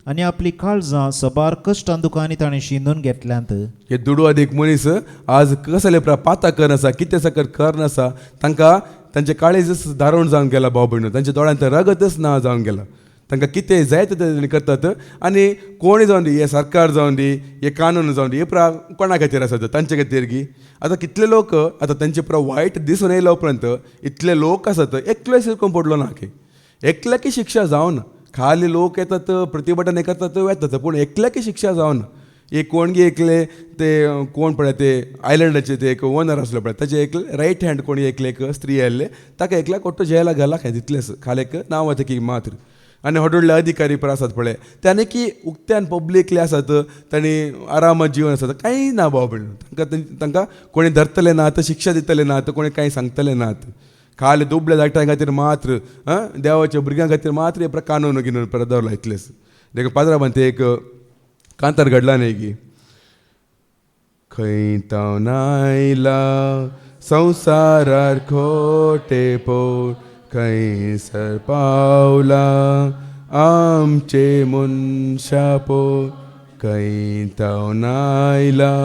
आनी आपली काळजां सबार कश्टां दुखांनी ताणें शिंदून घेतल्यांत. हे दुडू अदीक मनीस आज कसले पाता करनासा कितें साकर करनासा तांकां तांचे काळीजच दारोवन जावन गेला भाव भयणू. तांच्या दोळ्यांत रगतच ना जावन गेला. तांकां कितें जाय ते तेणी करतात. आनी कोणूय जावन दी, हे सरकार जावन दी, हे कानून जावन दी, हे कोणा खातीर आसात? तांचे खातीर गी. आतां कितले लोक आतां तांचे वायट दिसून येयलो उपरांत इतले लोक आसात एकलोय शिरकून पडलो ना की. एकल्याकी शिक्षा जावना. खाली लोक येतात प्रतिभटन हे करतात येतात पूण एकल्याकी शिक्षा जावना. एक कोणगी एकले ते कोण पळय ते आयलंडाचे ते एक ओनर आसलो पळय ताचे एक रायट हँड कोणी एकले एक स्त्री आयल्ले ताका एकल्याक कोट्टो जेला घाला काय तितलेच खालेक नांव आतां की मात्र. आनी व्हडले अधिकारी पण आसात पळय त्याने की उक्त्यान पब्लिकले आसात तांणी आरामात जीवन आसात कांय ना भाव भयण. तांकां कोणी धरतले नात, शिक्षा दितले नात, कोणी कांय सांगतले नात. खाली दुबळ्या धाकट्यां खातीर मात्र देवाच्या भुरग्यां खातीर मात्र हे कानून गिनून परत दवरला इतलेच. देखून पात्राबान ते एक कांतार घडला न्ही की खंय तांव नायला संवसारार खोटेपण खंयसर पावला आमचे मनशापण. खंय तांव नायला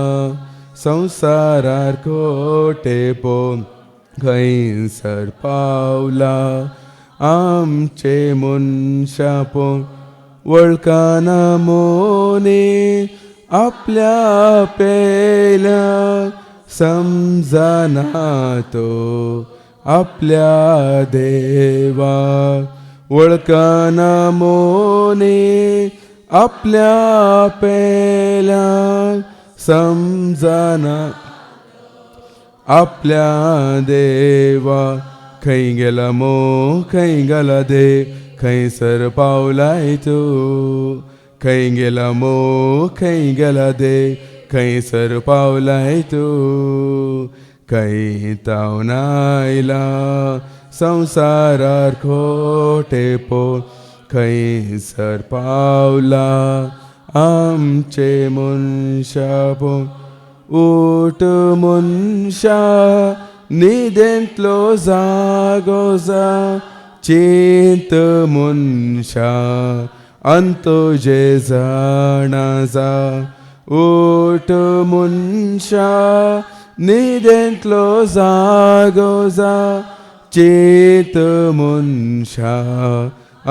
संवसारार खोटेपण खंयसर पावला आमचे मनशापण. वळखाना मोने आपल्या पेल्या समजना तो आपल्या देवा. वळखाना मोने आपल्या पेल्या समजना आपल्या देवा. खंय गेला मो खंय गेला देव खंयसर पावलाय तूं. खंय गेला मो खंय गेला देव खंयसर पावलाय तूं. खंय तांव नायला संवसारार खोटेपण खंयसर पावला आमचे मनशापण. उठ मनशा न्हिदेंतलो जागो जा चिंत मनशा अंतुजे जाणा जा. उठ मनशा न्हिदेंतलो जागो जा चिंत मनशा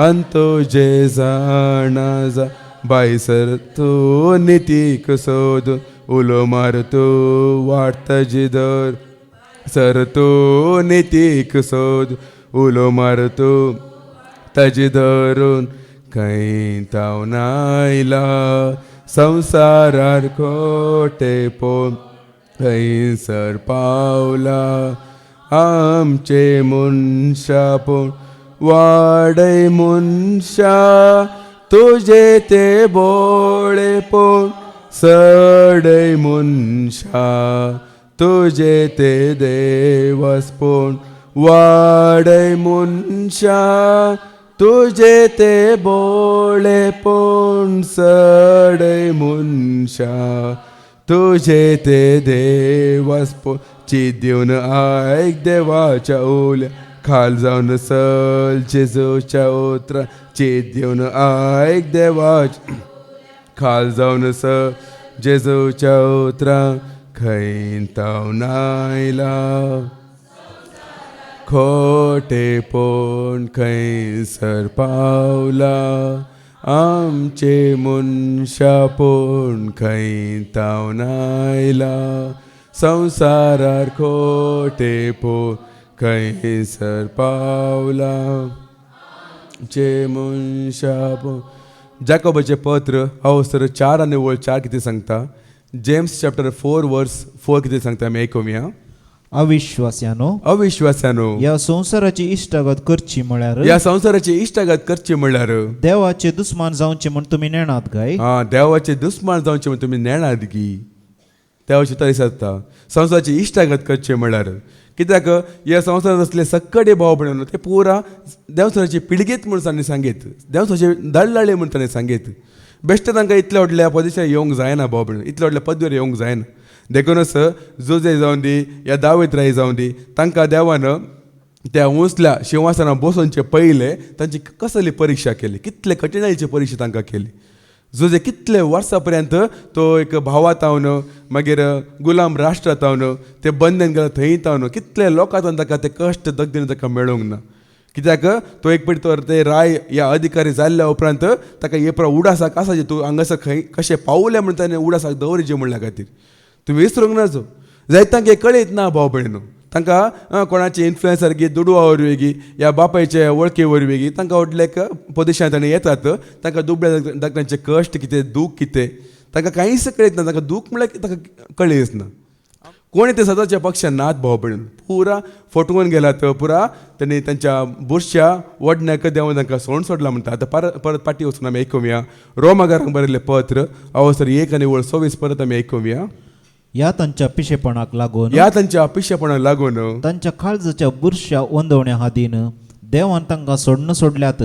अंतुजे जाणा जा. बायसर तूं नितीक सोद उलो मार तूं वाडता जिदर. सर तूं नितीक सोद उलो मार तूं ताजी धरून. खंय तांव नायला संवसारार खोटेपण खंयसर पावला आमचे मनशापण. वाडय मनशा तुजे ते बोळेपण सडय मनशा तुजे ते देवस्पण. वाडय मनशा तुजे ते बोळेपण सडय मनशा तुजे ते देवस्पण. चीत दिवन आयक देवाच्या ओल्या खाल जावन सल जेजूच्या उतरां. चीत दिवन आयक देवाच्या खाल जावन सल जेजूच्या उतरां. खंय तांव नायला खोटेपण खंयसर पावला आमचे मनशापण. खंय तांव नायला संवसारार खोटेपण खंयसर पावला आमचे मनशापण. जाकोबाचें पत्र अवसर 4 आनी 4 कितें सांगता. जेम्स चॅप्टर 4 वर्स 4 कितें सांगता आमी आयकुया. अविश्वास्यानो अविश्वासानो ह्या संवसाराची इश्टागत करची म्हळ्यार ह्या संवसाराची इश्टागत करची म्हळ्यार देवाचे दुस्मान जावचे म्हण तुमी नेणात काय. देवाचे दुस्मान जावचे म्हण तुमी नेणात गी. देवाची तरी जाता संवसाराची इश्टागत करचे म्हळ्यार. कित्याक ह्या संवसारांत असले सक्कडे भाव भयण ते पुरा देवसाची पिळगेत म्हूण तांणी सांगीत. देवसाचे दळलाळे म्हूण ताणें सांगीत. बेश्टे तांकां इतले व्हडल्या पोजिशनार येवंक जायना भाव भयण. इतले व्हडल्या पदवीर येवंक जायना. देखूनच जोजे जावन दी या दावीद राय जावन दी तांकां देवान त्या उंचल्या सिंहासनार बसूनचे पयले तांची कसली परीक्षा केली, कितले कठिनाईची परीक्षा तांकां केली. जे कितले वर्सां पर्यंत तो एक भावात तावन मागीर गुलाम राष्ट्र तावन ते बंदन गेला थंय तावन कितले लोकांतून ताका ते कश्ट दगदीन ताका मेळूंक ना. कित्याक तो एक पटी तर ते राय ह्या अधिकारी जाल्ल्या उपरांत ताका हे पुरो उडासाक आसा जे तूं हांगासर खंय कशें पावले म्हण ताणें उडासाक दवरचें म्हणल्या खातीर तुमी विसरूंक नाजो. जायत तांकां कळीत ना भाव भयणू, तांकां कोणाचे इन्फ्लुएन्सर गी दुडवा वरवीं या बापायचे वळखे वरवीं तांकां व्हडले पोजिशनांत ताणें येतात. तांकां दुबळ्या धाकट्यांचे कश्ट कितें, दूख कितें तांकां कांयच कळीत ना. तांकां दूख म्हळ्यार तांकां कळीच ना. कोणी ते सदांच्या पक्षान नात भाव भयणू, पुरा फटवून गेलात. पुरा त्यांनी त्यांच्या बुरश्या वडण्याक देंवन तांकां सोड सोडला म्हणटा. आतां परत पाटी वचून आमी आयकुया रोमाकारांक बरयल्लें पत्र अवसर 1:26 परत आमी आयकुया. या तांच्या पिशेपणाक लागून तांच्या अपिश्यपणाक लागून तांच्या काळजाच्या बुरश्या वंदवण्या हादीन देवान तांकां सोडल्यात.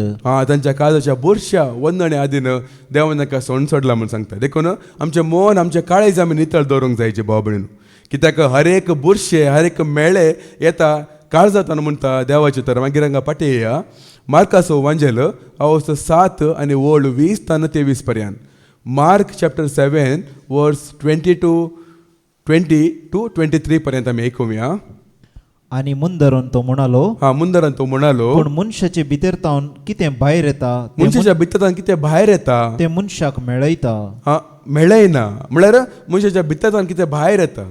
तांच्या काळजाच्या बुरश्या वंदणे आदीन देवान तांकां सोडला म्हूण सांगता. देखून आमचें मन आमचे काळीज आमी नितळ दवरूंक जायचे भाव भयणू. कित्याक हर एक बुरशे हर एक मेळे येता काळजांतल्यान म्हणटा देवाचे. तर मागीर हांगा पाटयया मार्काचो वांजेल अवस्त 7 आनी वोळ 20 तान 23 पर्यंत. मार्क चॅप्टर 7 वर्स 20 to 23 पर्यंत आमी आयकुया. आनी मुंदरून तो म्हणालो, मुंदरान तो म्हणालो, पूण मनशाचे भितर तावन कितें भायर येता मनशाच्या भितरांत कितें भायर येता ते मनशाक मेळयता. मेळयना म्हळ्यार मनशाच्या भितरांत कितें भायर येता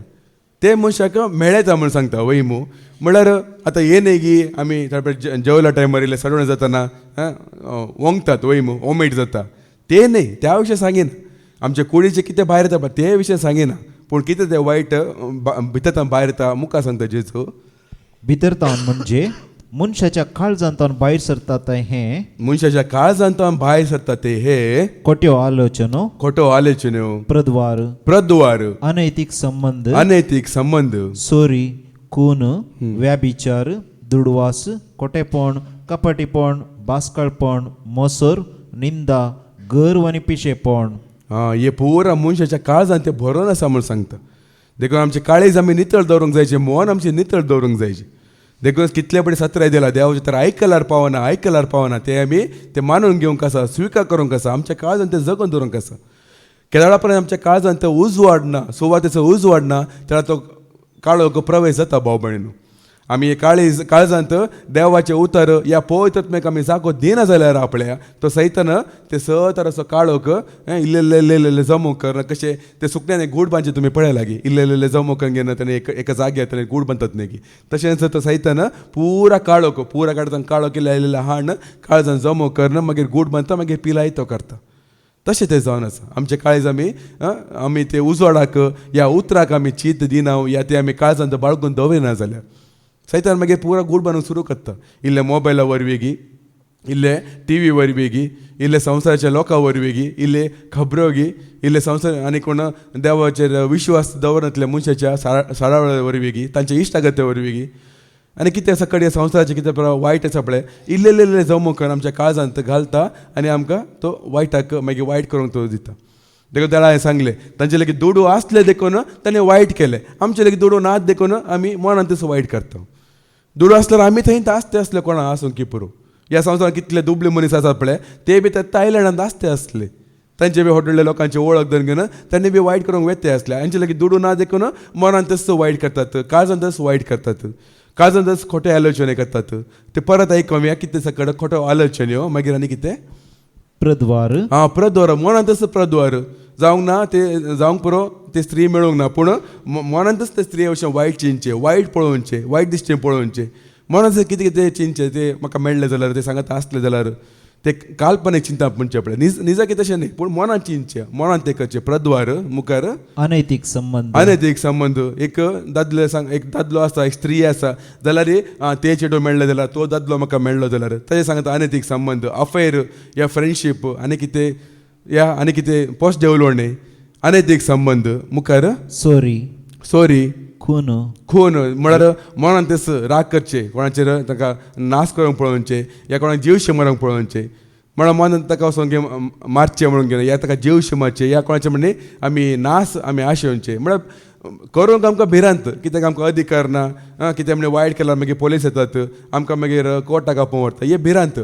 ते मनशाक मेळयता म्हूण सांगता वैमू. म्हळ्यार आतां हे न्ही की आमी जेवल्या टायमार इल्लें सडवण जातना वोंगतात वैमू वॉमीट जाता ते न्ही, त्या विशयी सांगिना. आमच्या कुडीचें कितें भायर येता ते विशयी सांगिना, पूण कितें तें वायट भितरांत भायर येता मुखार सांगता जेजू. भितर तावन म्हणजे मनशाच्या काळजांतल्यान भायर सरता तें हें, मनशाच्या काळजांतल्यान भायर सरता ते हे खोट्यो आलोचनो, खोटो आलोचन्यो, प्रद्वार, अनैतिक संबंध, सोरी, खून, व्याभिचार, दुडवास, खोटेपण, कपटीपण, बासकळपण, मोसोर, निंदा, गर्व आनी पिशेपण. हे पुरा मनशाच्या काळजांत ते भरून आसा म्हूण सांगता. देखून आमचे काळीज आमी नितळ दवरूंक जायचे, मन आमचे नितळ दवरूंक जायचे. देखून कितले बडी सत्राय दिला देवाचे तर आयकल्यार पावना ते आमी ते मानून घेवंक आसा, स्विकार करूंक आसा, आमच्या काळजांत ते जगून दवरूंक आसा. केदाळा पर्यंत आमच्या काळजांत ते उज वाडना, सुवातेचो उज वाडना तेन्ना तो काळोख प्रवेश जाता भाव भयणू. आमी हे काळजांत देवाचे उतर ह्या पवित्रत्मेक आमी जागो दिना जाल्यार आपल्या तो सैतान ते सतर असो काळोख इल्ले जमो कर कशें ते सुकण्यान गूड बांदचे तुमी पळय लागी इल्ले जमो करून घेवन ताणें एका जाग्यार ताणें गूड बांदतात न्ही. तशेंच तो सैतान पुरा काळोख काळोख इल्ले हाण काळजांत जमो करना मागीर गूड बांदता मागीर पिलाय तो करता. तशें तें जावन आसा. आमचे काळीज आमी ते उजवाडाक ह्या उतराक आमी चीत दिना या ते आमी काळजांत बाळगून दवरिना जाल्यार सैतान मागीर पुरा गूड बांदूंक सुरू करता. इल्ले मोबायला वरवीं इल्ले टी व्ही वरवीं इल्ले संवसाराच्या लोकां वरवीं इल्ले खबरो इल्ले संवसार आनी कोण देवाचेर विश्वास दवरनातल्या मनशाच्या साडावळ वरवीं तांच्या इश्टागते वरवीं आनी कितें आसा कडेन संवसाराचें कितें वायट आसा पळय इल्ले जमो करून आमच्या काळजांत घालता आनी आमकां तो वायटाक मागीर वायट करूंक तो दिता. देखून त्याला हांवें सांगलें तांचे लेगीत दुडू आसले देखून ताणें वायट केलें, आमचे लेगीत दुडू नात देखून आमी मनांत तसो वायट करता. दुडू आसल्यार आमी थंय आसते आसले कोणा आसूं की पुरो. ह्या संवसारांत कितले दुबळे मनीस आसात पळय ते बी थायलंडांत आसते आसले, तांचे बी व्हडले लोकांची वळख धरून घेवन तांणी बी वायट करूंक वेते आसले. हांचे लेगीत दुडू ना देखून मनांत तसो वायट करतात, काळजांत तसो वायट करतात, काळजांत तसो खोटे आलोचने करतात. ते परत आयकूया कितें सकड खोटो आलोचन्यो मागीर आनी कितें प्रद्वार मनांत तसो प्रद्वार जावंक ना ते जावंक पुरो ते स्त्री मेळूंक ना पूण मनांतच ते स्त्री अशें वायट चिंतचे वायट पळोवचे वायट दिश्टीन पळोवचे मनांत कितें कितें चिंतचे ते म्हाका मेळ्ळें जाल्यार ते सांगत आसलें जाल्यार ते काल्पनीक चिंता म्हणचे पळय निजा कितें तशें न्ही पूण मनांत चिंतचे मनांत ते करचे प्रद्वार मुखार अनैतिक संबंध एक दादले एक दादलो आसा एक स्त्री आसा जाल्यार ते चेडूं मेळ्ळें जाल्यार तो दादलो म्हाका मेळ्ळो जाल्यार ताचें सांगता अनैतिक संबंध अफेर या फ्रेंडशीप आनी कितें पोस्ट डेवलोवणे अनैतिक संबंध मुखार सोरी खून म्हळ्यार मनांत तेस राग करचे कोणाचेर ताका नाश करूंक पळोवचे या कोणाक जीवशे मारूंक पळोवचे म्हळ्यार मनांत ताका वचून मारचे म्हणून घेवन या ताका जीवशे मारचे या कोणाचे म्हणणे आमी नाश आमी आशेवचे म्हळ्यार करूंक आमकां भिरांत, कित्याक आमकां अधिकार ना, कितें म्हणजे वायट केल्यार मागीर पोलीस येतात, आमकां मागीर कोर्टाक आपोवंक व्हरता, हे भिरांत.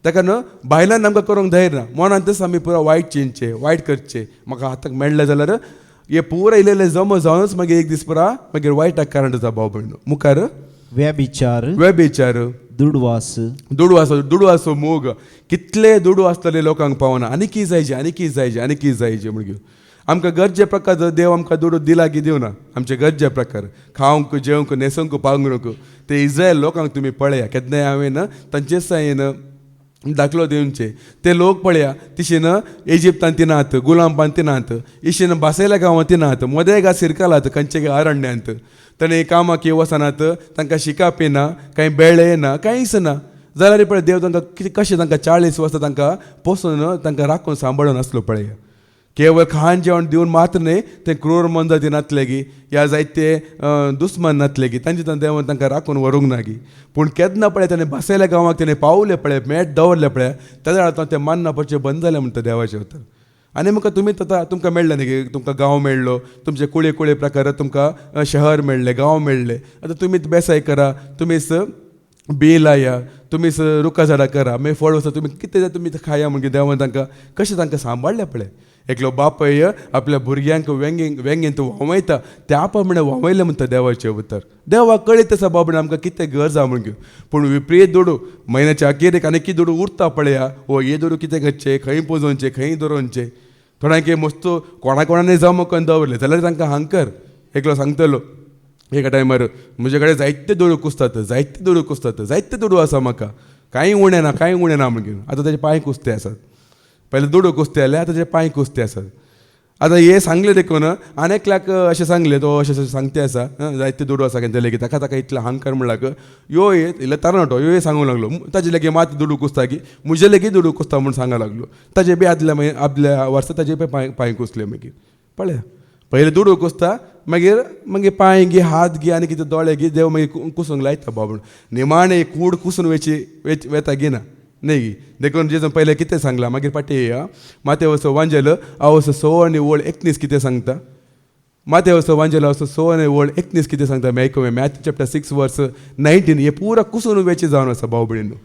ताका न्हू भायल्यान आमकां करूंक धैर्य ना, मनांतच आमी पुरो वायट चिंतचे, वायट करचे. म्हाका हाताक मेळ्ळें जाल्यार हे पुरो इल्लें जमा जावनच मागीर एक दीस पुरा मागीर वायटाक कारण जाता भाव भयण. मुखार व्यभिचार दुडवास दुडवासो मोग, कितले दुडू आसतले लोकांक पावना, आनी जायचे म्हण घेवन आमकां गरजे प्रकार जर देव आमकां दुडू दिला की दिवना, आमचे गरजे प्रकार खावंक जेवंक न्हेसूंक पांगरूंक. ते इस्रायल लोकांक तुमी पळया, केन्नाय हांवें तांचे सायन दाखलो दिवचे. ते लोक पळया तिशेन इजिप्तान तिनात, गुलामपान तिनात, इशेन बासयल्या गांवांत तिनात, मोदेगा सिरकालात खंयचे अरण्यांत. ताणें कामाक वचनात, तांकां शिकाप येना, कांय बेळे ना, कांयच ना. जाल्यार पळय देव तांकां कशें तांकां 40 वर्सां तांकां पोसून तांकां राखून सांबाळून आसलो पळया. केवळ खाण जेवण दिवन मात्र न्ही, ते क्रूर मनजाती नातले गी, ह्या जायते दुस्मान नातले गी, तांचे देवान तांकां राखून व्हरूंक ना गी. पूण केन्ना पळय ताणें बसयल्या गांवाक ताणें पावले पळय, मेट दवरले पळय, त्या वेळार तें मान्ना पडचें बंद जालें म्हणटा देवाचें उतर. आनी म्हाका तुमी तुमकां मेळ्ळें न्ही की तुमकां गांव मेळ्ळो, तुमचे कुळे प्रकार तुमकां शहर मेळ्ळें, गांव मेळ्ळे. आतां तुमीच बेसाय करा, तुमीच बी लाया, तुमीच रुखां झाडां करा, मागीर फळ वचता तुमी कितें जाय तुमी खाया म्हणजे देवान तांकां कशें तांकां सांबाळलें पळय. एकलो बापय आपल्या भुरग्यांक व्यंगेन तूं व्होंवयता, ते आपा म्हणे व्होंवयलें म्हणटा देवाचें उतर. देवाक कळीत आसा बाबा आमकां कितें गरज आहा म्हण घेवन. पूण विपरीत दुडू म्हयन्याच्या अखेरेक आनी कितें दुडू उरता पळया, हो हे दुडू कितें करचे, खंय पुजोवचे, खंय दवरोवचे. थोड्यांक वस्तू कोणाकोणांनी जमा करून दवरले जाल्यार तांकां हांकर. एकलो सांगतलो एका टायमार म्हजे कडेन जायते दुडू जायते दुडू आसा म्हाका, कांय उणें ना म्हण घेवन. आतां ताजे पांय कुस्ते आसात. पयलीं दुडू कुस्ते आसले, आतां ताजे पांय कुस्ते आसात. आतां हे सांगले देखून आनी एकल्याक अशें सांगलें, तो अशें सांगते आसा, जायते दुडू आसा केन्ना लेगीत ताका इतलें हांकर म्हणल्याक यो इल्लो तरणाटो यो सांगूंक लागलो. ताजे लेगीत मात दुडू कुसता की म्हजे लेगीत दुडू कुसता म्हूण सांगूंक लागलो. ताजे बी आदल्या वर्सा ताजे पांय कुसले मागीर. पळया पयलीं दुडू कुसता, मागीर पांय घे, हात घे, आनी कितें दोळे घे, देव मागीर कुसूंक लायता बाबून. निमाणें कूड कुसून वेता घेना न्ही. देखून जेजून पयलें कितें सांगलां मागीर पाटी येया. मातेवचो वांजेल आवस 6 आनी वळ 19 कितें सांगता. मातेवचो वांजेल आवस 6 आनी वळ 19 कितें सांगता आमी आयकुया. मॅथ्यू चॅप्टर 6 वर्स 19. हे पुरा कुसून वेची जावन आसा भाव भयणीनो.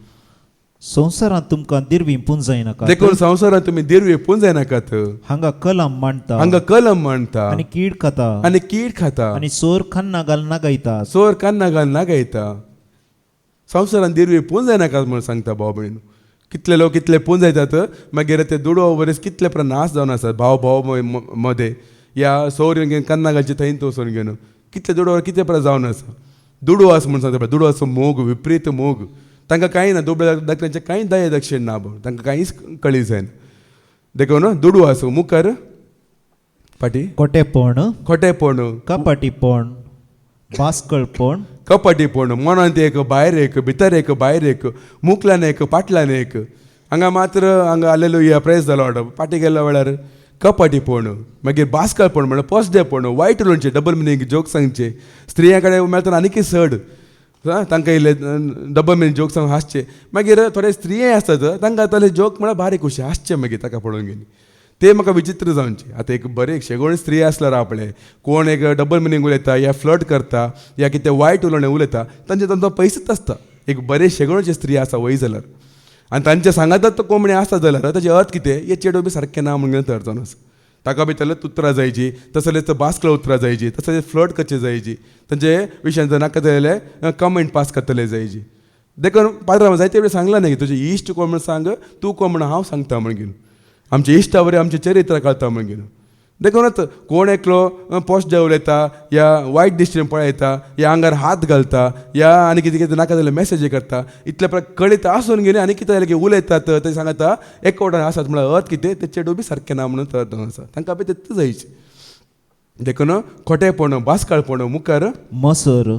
संवसारांत तुमकां दिरवी पूंज जायनाका, देखून संवसारांत तुमी दिरवी पूंज जायनाकात. हांगा कलम मांडटा आनी कीड खाता आनी सोर खान्ना घालना गायता. संवसारांत दिरवी पूंज जायनाकात म्हूण सांगता भाव भयणीनो. कितले लोक कितले पूंज जायतात, मागीर ते दुडो वरस कितले नाश जावन आसात भाव मदें. या सोर घेवन कन्ना घालचे थंय वचून घेवन कितले दुडो कितें जावन आसा. दुडू आसा म्हूण सांगता. दुडू आसा मोग, विपरीत मोग. तांकां कांय ना, दुबळ्या दाखल्यांचें कांय दया दक्षिण ना, तांकां कांयच कळी जायना. देखून दुडू आसूं मुखार पाटी खोटेपण, कपाटीपण, बास्कळपण, कपटीपण, मनांत एक भायर एक, भितर एक भायर एक, मुखल्यान एक फाटल्यान एक. हांगा मात्र हांगा हालेलुया प्रेज द लॉर्ड. पाटी गेल्या वेळार कपटीपण, मागीर बास्कळपण म्हणल्यार पोसडेपण, वायट उलोवचें, डबल मिनींग जोक सांगचे. स्त्रियां कडेन मेळटा आनी की चड तांकां इल्ले डबल मिनींग जोक सांग हासचे. मागीर थोडे स्त्रिये आसतात तांकां आतां जोक म्हळ्यार बारीक कशें हासचे मागीर ताका पळोवन गेली. ते म्हाका विचित्र जावचे. आतां एक बरें शेगोण स्त्री आसल्यार आपणे कोण एक डबल मिनींग उलयता या फ्लट करता या कितें वायट उलोवणें उलयता, तांचे तांचो पयसच आसता. एक बरे शेगोणची स्त्री आसा वय जाल्यार आनी तांचे सांगातच तो कोंबणे आसता जाल्यार ताचे अर्थ कितें, हे चेडो बी सारकें ना म्हणून थंयच्यान आसा. ताका भितरलेच उतरां जायची, तसलेच बास्कळ उतरां जायची, तसलेच फ्लट करची जायची, तांचे विशयान जर नाका जाल्यार कमेंट पास करतले जायची. देखून पात्रांव जायते वेळ सांगला न्ही तुजे इश्ट कोण म्हण सांग, तूं कोण म्हण हांव सांगता म्हण घेवन. आमचे इश्टा वरें आमचें चरित्र कळटा म्हण घेवन. देखूनच कोण एकलो पोस्ट उलयता या वायट दिश्टीन पळयता या आंगार हात घालता या आनी कितें कितें नाका जाल्यार मॅसेजी करता, इतले कळीत आसून गेली आनी कितें जालें की उलयतात ते सांगता एकवटान आसात म्हळ्यार अर्थ कितें ते चेडू बी सारकें ना म्हणून तर आसा. तांकां बी तेच जायचें. देखून खोटेपण, बास्काळपण, मुखार मोसर.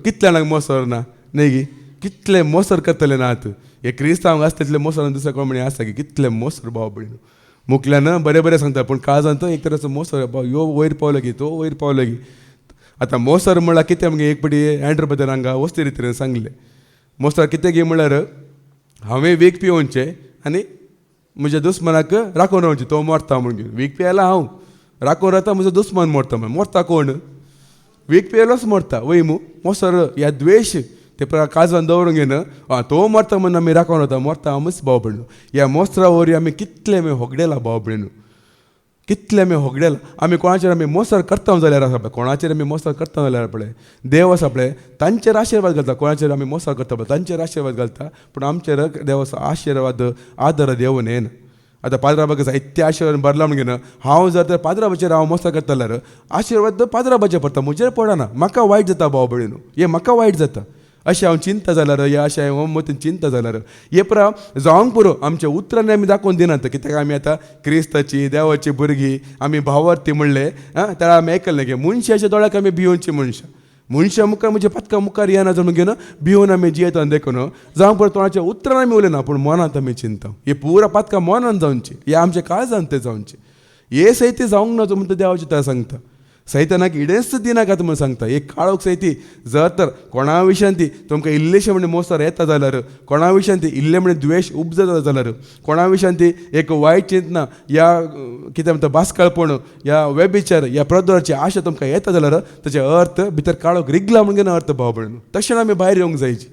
कितल्या जाणांक मोसर ना न्ही गी, कितले मोसर करतले नात. हे क्रिस्तांव आसता तितले मोसर दुसरे कोण म्हणे आसता की कितले मोसर भाव भयण. मुखल्यान बरें सांगता पूण काळजांत एक तराचो मोसर यो वयर पावलो की तो वयर पावलो की. आतां मोसर म्हळ्यार कितें आमगे एक पटी एंड्र बद्दल हांगा वस्ती रितीन सांगलें. मोसर कितें गे म्हळ्यार हांवें वीक पिवोवचें आनी म्हज्या दुस्मनाक राखून रावचें, तो मरता म्हण घेवन. वीक पियेला हांव राखून राहता म्हजो दुस्मान मोरता मोरता कोण वीक पेलोच मोरता वय मू मोसर ह्या द्वेश ते काजवान दवरूंक घेन तो मरता म्हणून आमी राखून रावता मोरता आमीच भाव भयणू ह्या मोस्त्रा वरी आमी कितले आमी होगडेला भाव भयणू कितले आमी होगडेला आमी कोणाचेर आमी मोसर करता जाल्यार आसा पळय कोणाचेर आमी मोसर करता जाल्यार पळय देव आसा पळय तांचेर आशिर्वाद घालता कोणाचेर आमी मोसर करता पळय तांचेर आशिर्वाद घालता पूण आमचेर देव आशिर्वाद आदर देव न्हय आतां पाद्राबाक जायते आशिर्वाद भरला म्हणून घेन हांव जर तर पाद्राबाचेर हांव मोसर करता जाल्यार आशिर्वाद पाद्राबाचेर पडटा म्हजेर पडना म्हाका वायट जाता भाव भयणू हे म्हाका वायट जाता अशें हांव चिंता जाल्यार या अशें हांव मतीन चिंता जाल्यार हे परा जावंक पुरो आमच्या उतरांनी आमी दाखोवन दिनात कित्याक आमी आतां क्रिस्ताची देवाची भुरगीं आमी भावार्थी म्हणले त्याला आमी आयकल्लें की मनशाच्या दोळ्याक आमी भिवोवची मनशा मुखार म्हणजे पत्का मुखार येना जाणून घेवन भिवून आमी जियेता देखून जावं पुरो तोंडाच्या उतरान आमी उलयना पूण मनांत आमी चिंता हे पुरा पत्का मनान जावची हे आमचे काळजांत ते जावचे हे सैती जावंक ना म्हणटा देवाची त्या सांगता सैतानाक इडेंच दिनाकात म्हणून सांगता एक काळोख सैती जर तर कोणा विशयान ती तुमकां इल्लेशें म्हणजे मोसर येता जाल्यार कोणा विशयान ती इल्ले म्हणजे द्वेश उपजता जाल्यार कोणा विशयान ती एक वायट चिंतना या कितें म्हणटा बासकाळपण या वेबिचार या प्रद्वाराची आशा तुमकां येता जाल्यार ताचे अर्थ भितर काळोख रिगला म्हणून अर्थ भाव भयणू तशें आमी भायर येवंक जायची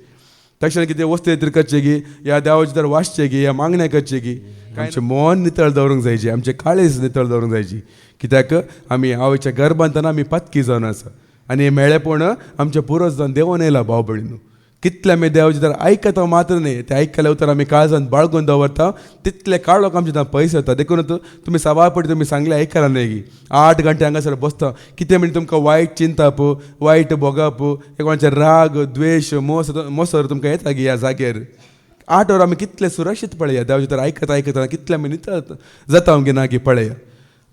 तशें कितें वस्त येत्र करचे गी या देवाचे तर वाचचे गी या मागण्या करचे गी आमचें मन नितळ दवरूंक जायची आमचें काळीज नितळ दवरूंक जायची कित्याक आमी आवयच्या गर्भांतना आमी पातकी जावन आसा आनी हे मेळेपण आमच्या पुरो जावन देवून येयला भाव भयणू कितले आमी देवाचे तर आयकता मात्र न्ही ते आयकले उतर आमी काळजांत बाळगून दवरता तितले काळोख आमचे पयस येता देखून तुमी सवाळपटी तुमी सांगले आयकला न्ही गी 8 घंटे हांगासर बसता कितें म्हणजे तुमकां वायट चिंताप वायट भोगप एक कोणाचे राग द्वेश मोसर तुमकां येता गी ह्या जाग्यार 8 वर आमी कितले सुरक्षीत पळया देवाचे तर आयकता कितले आमी नितळ जाता आमगे ना की पळया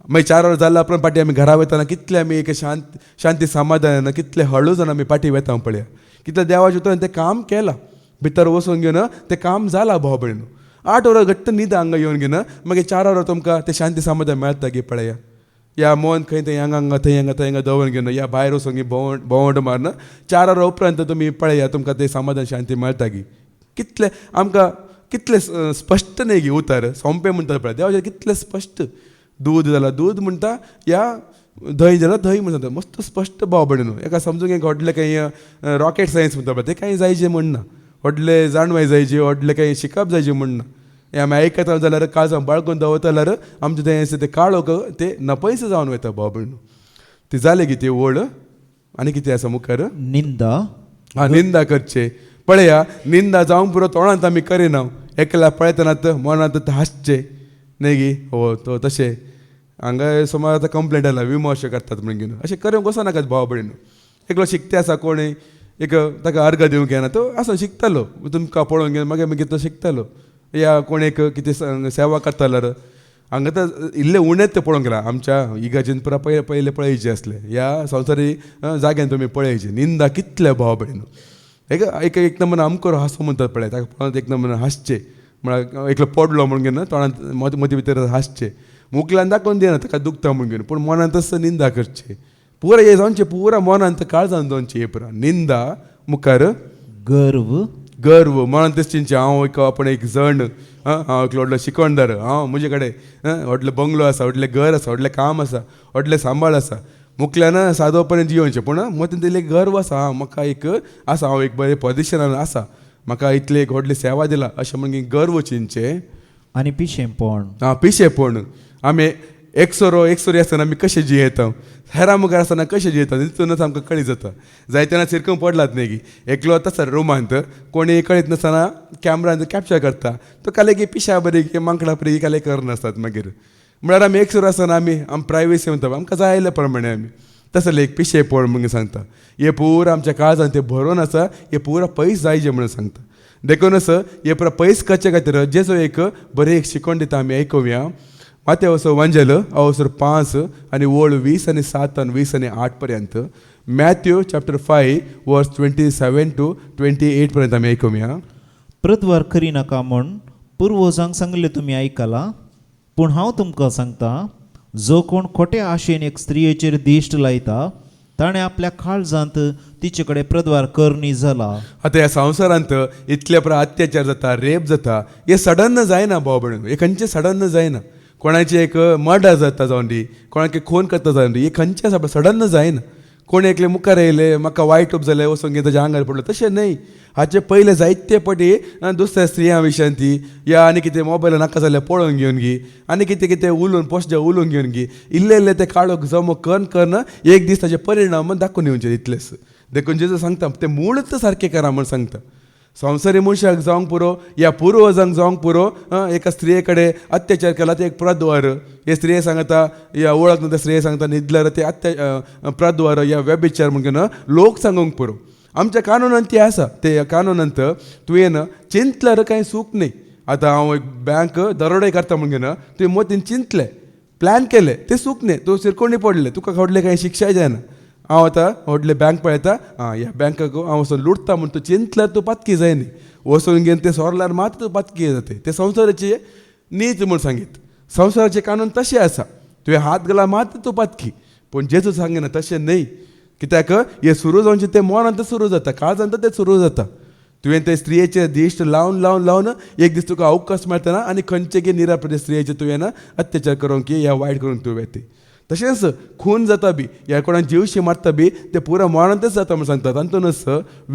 मागीर 4 वर जाल्ले उपरांत पाटी आमी घरा वयताना कितले आमी एक शांती समाधान कितले हळू जावन आमी पाटी वयता पळया कितले देवाचे उतरान तें काम केलां भितर वचून घेवन तें काम जालां भाव भयणू 8 वर घट्ट न्हीद हांगा येवन घेवन मागीर 4 वर तुमकां तें शांती समाधान मेळटा गे पळया या मन खंय थंय हांगा थंय दवरून घेवन या भायर वचून भोंवड मारन 4 वर उपरांत तुमी पळया तुमकां तें समाधान शांती मेळटा गी कितले आमकां कितले स्पश्ट न्ही गी उतर सोंपें म्हणटा पळय देवाचें कितलें स्पश्ट दूद जाल्यार दूद म्हणटा या धंय जाल्यार धंय म्हणटा मस्त स्पश्ट भाव भयणू एका समजूंक एक व्हडलें काही रॉकेट सायन्स म्हणटा पळय तें कांय जायचें म्हणना व्हडले जाणवाय जायची व्हडलें काही शिकप जायचें म्हणना हें आमी आयकता जाल्यार काळजां बाळगून दवरता जाल्यार आमचें तें आसा तें काळोख तें नपयस जावन वयता भाव भयणू ती जालें कितें व्हड आनी कितें आसा मुखार निंदा करचे पळया निंदा जावंक पुरो तोंडांत आमी करिना एकल्या पळयतना मनांत हांसचे न्ही गी हो तो तशें हांगा समज आतां कंप्लेंट आयला विमो अशें करतात म्हणून घेवन अशें करूंक वचनाकात भाव भयणू एकलो शिकते आसा कोणूय एक ताका अर्घ दिवंक येना तो आसा शिकतालो तुमकां पळोवंक घेवन मागीर तो शिकतालो या कोण एक कितें सेवा करता जाल्यार हांगा तर इल्ले उणेंच ते पळोवंक गेला आमच्या इगाचेन पुरा पयले पळयचे असले ह्या संवसारी जाग्यान तुमी पळयचे निंदा कितले भाव भयणू एक नंबर आमकां हांसो म्हणटात पळय ताका पळोवन एक नंबर हांसचे म्हळ्यार एकलो पडलो म्हणून घेवन तोंडांत मदी भितर हांसचे मुखल्यान दाखोवन दिना ताका दुखता म्हणून घेवन पूण मनांत तसो निंदा करचे पुरा हे जावचे पुरा मनांत काळजान जावचे हे पुरा निंदा मुखार गर्व मनांत तशें चिंतचे हांव आपण एक जण हांव एक व्हडलो शिकवणदार हांव म्हजे कडेन व्हडलो बंगलो आसा व्हडलें घर आसा व्हडलें काम आसा व्हडलें सांबाळ आसा मुखल्यान सादोपणान जियोवचें पूण मतीन तें एक गर्व आसा म्हाका एक आसा हांव एक बरें पोजिशनान आसा म्हाका इतली एक व्हडली सेवा दिला अशें म्हणून गर्व चिंतचे आनी पिशेंपण पिशेंपण आमी एकसोरी आसतना आमी कशें जियेता हेरां मुखार आसतना कशें जियेता तितूनच आमकां कळी जाता जायतेना सिरकून पडलात न्ही गी एकलो आसा रुमांत कोणी कळीत नासतना कॅमेरान कॅप्चर करता तो काले की पिशा बरी मांकडा बरी काले करनासतात मागीर म्हळ्यार आमी एकसोर आसतना आमी प्रायवेसी म्हणटा आमकां जाय आयल्या प्रमाणे आमी तसलें एक पिशेंपण म्हणून सांगता हे पुरा आमच्या काळजान तें भरून आसा हे पुरा पयस जायचें म्हणून सांगता देखूनच हे पुरा पयस करचे खातीर जेजो एक बरें एक शिकवण दिता आमी आयकुया माथ्याव वांजेल अवसर 5 आनी वळ 20 आनी 7 आनी 20 आनी 8 पर्यंत मॅथ्यू चॅप्टर 5 वर्स 27 to 28 पर्यंत आमी आयकुया प्रतवार करी नाका म्हूण पुर्वजांक सांगले तुमी आयकला पूण हांव तुमकां सांगता जो कोण खोट्या आशेन एक स्त्रियेचेर दिश्ट लायता ताणें आपल्या काळजांत तिचे कडेन प्रद्वार करणी जाला आतां ह्या संवसारांत इतले अत्याचार जाता रेप जाता हे सडन जायना भाव भयणू हे खंयचे सडन जायना कोणाची एक मर्डर जाता जावन दी कोणाक खून करता जावन दी हे खंयचे आसा सडन जायना कोण एकले मुखार येयले म्हाका वायट उप जालें वचून घेवन ताच्या आंगार पडलो तशें न्हय हाचे पयले जायते पाटी दुसऱ्या स्त्रियां विशयान ती या आनी कितें मोबायल नाका जाल्यार पळोवन घेवन गी आनी कितें कितें उलोवन पोस्टां उलोवन घेवन गी इल्ले इल्ले ते काळोख जमो करून एक दीस ताचे परिणाम दाखोवन येवचे इतलेच देखून जेजू सांगता ते मूळच सारकें करा म्हूण सांगता संवसारी मनशाक जावंक पुरो या पुर्वजांक जावंक पुरो एका स्त्रिये कडेन अत्याचार केला ते एक प्रद्वार हे स्त्रिये सांगता या वळख ना त्या स्त्रिये सांगता न्हिदल्यार ते प्रद्वार या व्यभिचार म्हणून लोक सांगूंक पुरो आमच्या कानूनांत ते आसा ते कानूनांत तुवें चिंतल्यार कांय सूख न्ही आतां हांव एक बँक दरोडे करता म्हणून तुवें मोतीन चिंतलें प्लॅन केलें ते सूख न्ही तूं सिरकोणी पडलें तुका व्हडलें कांय शिक्षा जायना हांव आतां व्हडले बँक पळयता ह्या बँकाक हांव वचून लुटता म्हूण तूं चिंतल्यार तूं पातकी जायनी वचून घेवन तें सोरल्यार मात तूं पातकी जाता ते संवसाराचे नीत म्हूण सांगीत संवसाराचें कानून तशें आसा तुवें हात घाला मात तूं पातकी पूण जेजू सांगिना तशें न्हय कित्याक हें सुरू जावचें तें मनांत सुरू जाता काळजांत तें सुरू जाता तुवें ते स्त्रियेचे दिश्ट लावन लावन लावन एक दीस तुका अवकाश मेळटना आनी खंयचे निरापराधी स्त्रियेचे तुवें अत्याचार करूंक या वायट करूंक तुवें ते तशेंच खून जाता बी ह्या कोणाक जीवशी मारता बी ते पुरा मनांतच जाता म्हूण सांगता तातूंतच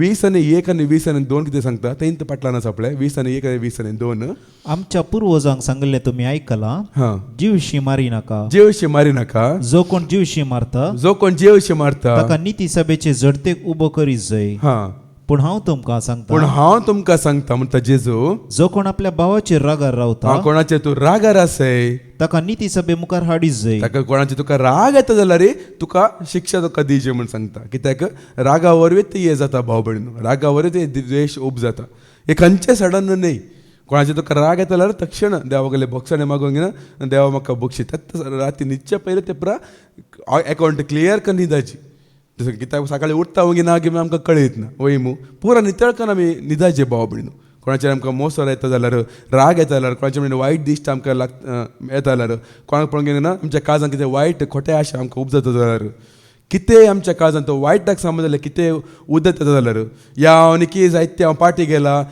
20 आनी 1 आनी 20 आनी 2 कितें सांगता तें पाटलान आसा पळय 20 आनी 1 आनी 20 आनी 2 आमच्या पुर्वजांक सांगिल्लें तुमी आयकलां हां जीवशी मारी नाका जीवशी मारी नाका जो कोण जीवशी मारता जो कोण जीवशी मारता ताका निती सभेचे झडतेक उबो करीत जाय हां पूण हांव तुमकां सांगता म्हणटा जेजू जो कोण आपल्या भावाचेर रागार रावता कोणाचेर तूं रागार आसय ताका निती सभे मुखार हाडीत जाय ताका कोणाचेर तुका राग येता जाल्यार तुका शिक्षा तुका दिवची म्हूण सांगता कित्याक रागा वरवीच हे जाता भाव भयण रागा वरवीच द्वेश उब जाता हे खंयचे सडन न्हय कोणाचेर तुका राग येता जाल्यार तक्षण देवा गेले भक्षणे मागोंक घेना देवा म्हाका बक्षी तेच राती न्हिदचे पयलीं ते पुरा अकावंट क्लियर कर न्हिदाची कित्याक सकाळीं उठता वगी ना की आमकां कळयत ना वयमू पुरा नितळकन आमी न्हिदाचे भाव भयण कोणाचेर आमकां मोसर येता जाल्यार राग येता जाल्यार कोणाचेर म्हणजे वायट दिश्ट आमकां येता जाल्यार कोणाक पळोवंक गेले ना आमच्या काळजांत कितें वायट खोटे आशा आमकां उब जाता जाल्यार कितें आमच्या काळजांत तो वायटाक समज जाल्यार कितें उदत येता जाल्यार या आनी की जायते हांव पार्टी गेला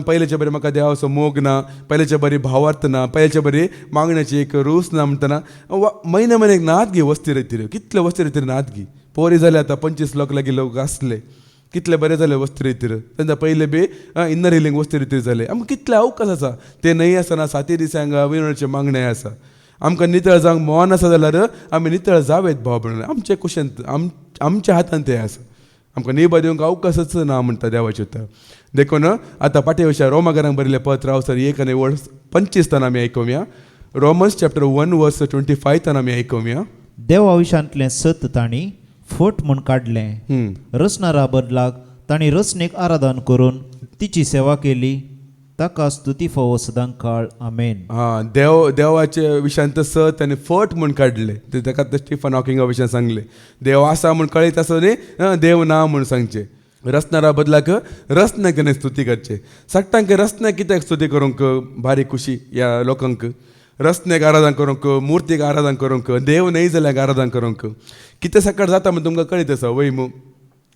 पयलेचे बरी म्हाका देवाचो मोग ना पयलेचे बरी भावार्थ ना पयलेचे बरी मागण्याची एक रूस ना म्हणटना म्हयने एक नात घे वस्ती रितीर कितले वस्ती रितीर नात घे पोरी जाले आतां 25 लोक लागीं लोक आसले कितले बरे जाले वस्ती रितीर तेन्ना पयले बी इन्नर हिलींग वस्ती रितीर जाले आमकां कितले अवकाश आसा ते न्हय आसना 7 दिसांक विणोवचे मागणे आसा आमकां नितळ जावंक मन आसा जाल्यार आमी नितळ जावेत भाव भयण आमचे कुशेंत आमच्या हातांत ते आसा आमकां निभा दिवंक अवकाशच ना म्हणटा देवाचे उतर देखून आतां पाठ्यविशय रोमाकारांक बरयलें पत्र हांव सर 1 आनी 25 आमी आयकुया रोमन्स चॅप्टर 1 वर्स 25 आमी आयकुया देवा विशांतलें सत तांणी फट म्हूण काडलें रचणारा बदलाक तांणी रचनेक आराधन करून तिची सेवा केली ताका स्तुती फावो सदांच काळ आमेन देवाचे विशांत सत आनी फट म्हूण काडले ताका स्टीफन हॉकिंगा विशयान सांगले देव आसा म्हूण कळीत आसो न्ही देव ना म्हूण सांगचे रचणारा बदलाक रचण्याक स्तुती करचे सट्टांक रचण्याक कित्याक स्तुती करूंक भारी खुशी ह्या लोकांक रचनेक आराधन करूंक मुर्तीक आराधन करूंक देव न्हय जाल्यार आराधन करूंक कितें सकाळ जाता म्हण तुमकां कळीत आसा वयमू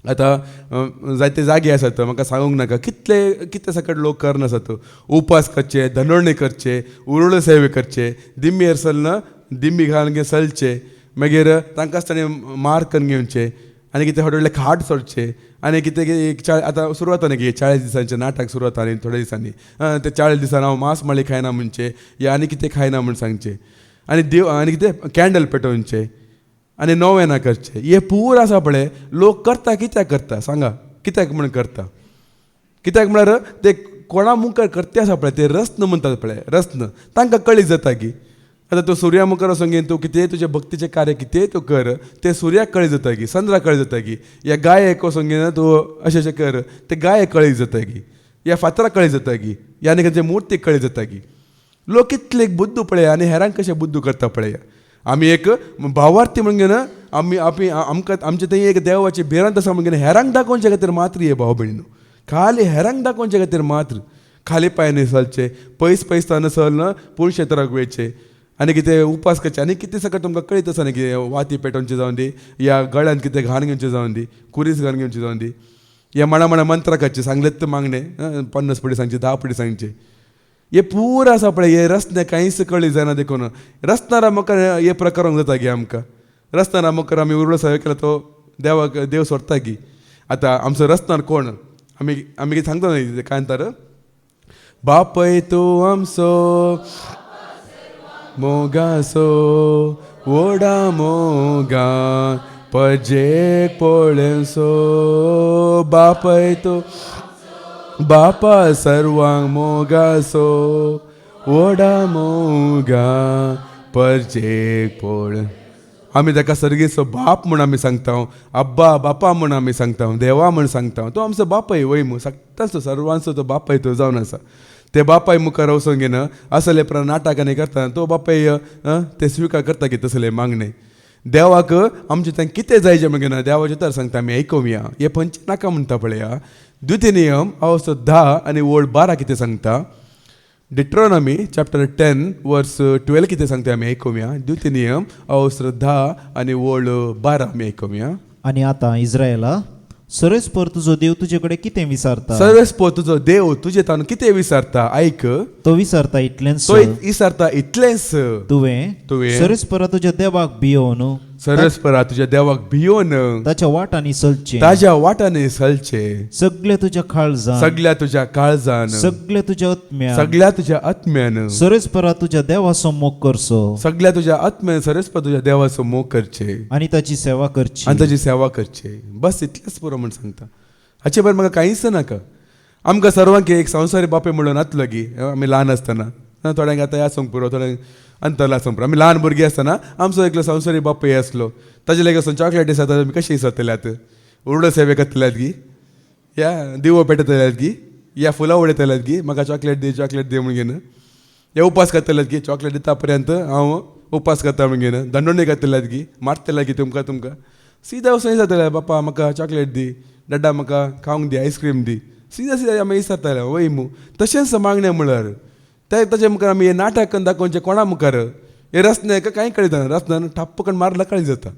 आतां जायते जागे आसात म्हाका सांगूंक नाका कितले सकाळ लोक करनासत उपास करचे धनोडणी करचे उरुळ सेवे करचे दिम्मी सल दिम्मी घालून घेवन चलचे मागीर तांकांच ताणें मार करून घेवचे आनी कितें व्हडले खाट सोडचे आनी कितें आतां सुरवात न्ही 40 दिसांचें नाटक सुरवात आनी थोड्या दिसांनी ते 40 दिसान हांव मांस माळी खायना म्हणचे या आनी कितें खायना म्हूण सांगचे आनी देव आनी कितें कॅन्डल पेटोवचे आनी नोवेना करचे हे पूर आसा पळय लोक करता कित्याक करता सांगा कित्याक म्हण करता कित्याक म्हळ्यार ते कोणा मुखार करते आसा पळय ते रस्न म्हणटात पळय रस्न तांकां कळीत जाता की आतां तूं सुर्या मुखार वचून घेवन तूं कितें तुजें भक्तीचें कार्य कितें तूं कर तें सुर्याक कळीत जाता की चंद्राक कळीत जाता की ह्या गायेक वचून घेवन तूं अशें कर तें गायेक कळीत जाता की ह्या फातराक कळीत जाता की ह्या आनी खंयच्या मुर्तीक कळीत जाता की लोक कितले बुद्दू पळय आनी हेरांक कशें बुद्दू करता पळय आमी एक भावार्थी म्हणून घेवन आमी आमकां आमचे थंय एक देवाची भिरांत आसा म्हणून घेवन हेरांक दाखोवचे खातीर मात्र हे भाव भयणीनो खाली हेरांक दाखोवचे खातीर मात्र खाली पांयांनी चलचे पयस तान चल पूण शेताराक वयचे आनी कितें उपास करचे आनी कितें सकाळ तुमकां कळीत आसा न्ही की वाती पेटोवचे जावन दी या गळ्यान कितें घाण घेवचें जावन दी कुरीस घाण घेवची जावन दी या माणा मंत्र करचे सांगलेत मागणे 50 पडी सांगचे 10 पडी सांगचे हे पूर आसा पळय हे रस्ते कांयच कळ्ळी जायना देखून रस्त्यार म्हाका हे प्रकार जाता गे आमकां रस्त्यार मुखार आमी उरलो सगळे केला तो देवाक देव सोडता गी आतां आमचो रस्त्यार कोण आमी आमी कितें सांगता न्ही कांतार बापय तूं आमचो मोगासो वोडा मोगा पजेक पळेसो बापय तूं बापा सर्वांक मोगासो वोडा मोगा पजेक पळ आमी ताका सर्गेचो बाप म्हूण आमी सांगता अब्बा बापा म्हूण आमी सांगता देवा म्हूण सांगता तो आमचो बापय वय मू सगळ्यांचो सर्वांचो तो बापय तो जावन आसा ते बापाय मुखार वचोंक घेन असले नाटक आनी करता तो बापाय ते स्विकार करता की तसले मागणे देवाक आमचे थंय कितें जायचें म्हणून देवाचे तर सांगता आमी आयकुया हे पंच नाका म्हणटा पळया द्वितीय नियम अवसो 10 आनी वोड 12 कितें सांगता डिट्रोनॉमी चॅप्टर 10 वर्स 12 कितें सांगता आमी आयकुया द्वितीय नियम अवसो 10 आनी वोड 12 आमी आयकुया आणि आता इस्रायला सरस्पर तुझो देव तुजे कडेन कितें विचारता सरस्पर तुजो देव तुजे तान कितें विचारता आयक तो विचारता इतलेंच तो विचारता इतलेंच तुवें सरस्परा तुज्या देवाक भियोवन सरस्परा तुज्या देवाक भियोन ताच्या वाटांनी चलचें ताज्या वाटांनी चलचे सगळ्या तुज्या काळजान सगळ्या तुज्या काळजान सगळ्या तुज्या आत्म्यान सगळ्या तुज्या आत्म्यान सरस्परा तुज्या देवाचो मोग करचो सगळ्या तुज्या आत्म्यान सरस्पर तुज्या देवाचो मोग करचे आनी ताची सेवा करची आनी ताची सेवा करचे बस इतलेंच पुरो म्हण सांगता हाचे भायर म्हाका कांयच नाका आमकां सर्वांक एक संवसारी बापय म्हणून नातलो गी आमी ल्हान आसतना थोड्यांक आतां ह्या सोंग पुरो थोड्यांक अंतरला सोंग पुरो आमी ल्हान भुरगीं आसतना आमचो एकलो संवसारी बापय आसलो ताजे लेगीत वचून चॉकलेटीस आतां आमी कशी विसरतल्यात उरडो सेवे करतल्यात गी या दिवो पेटयतल्यात गी या फुलां उडयतल्यात गी म्हाका चॉकलेट दी म्हण घेन या उपास करतल्यात गी चॉकलेट दिता पर्यंत हांव उपास करता म्हण घेन दंडोणी करतल्यात गी मारतल्या गी तुमकां सीदा वचून जातले बापा म्हाका चॉकलेट दी डड्डा म्हाका खावंक दी आयस्क्रीम दी सीदा आमी विसरतले वय मू तशेंच मागणें म्हळ्यार ताचे मुखार आमी हे नाटक करून दाखोवचें कोणा मुखार हे रस्त्यान हेका कांय कळना रस्त्यान ठप्प करून मारला कळी जाता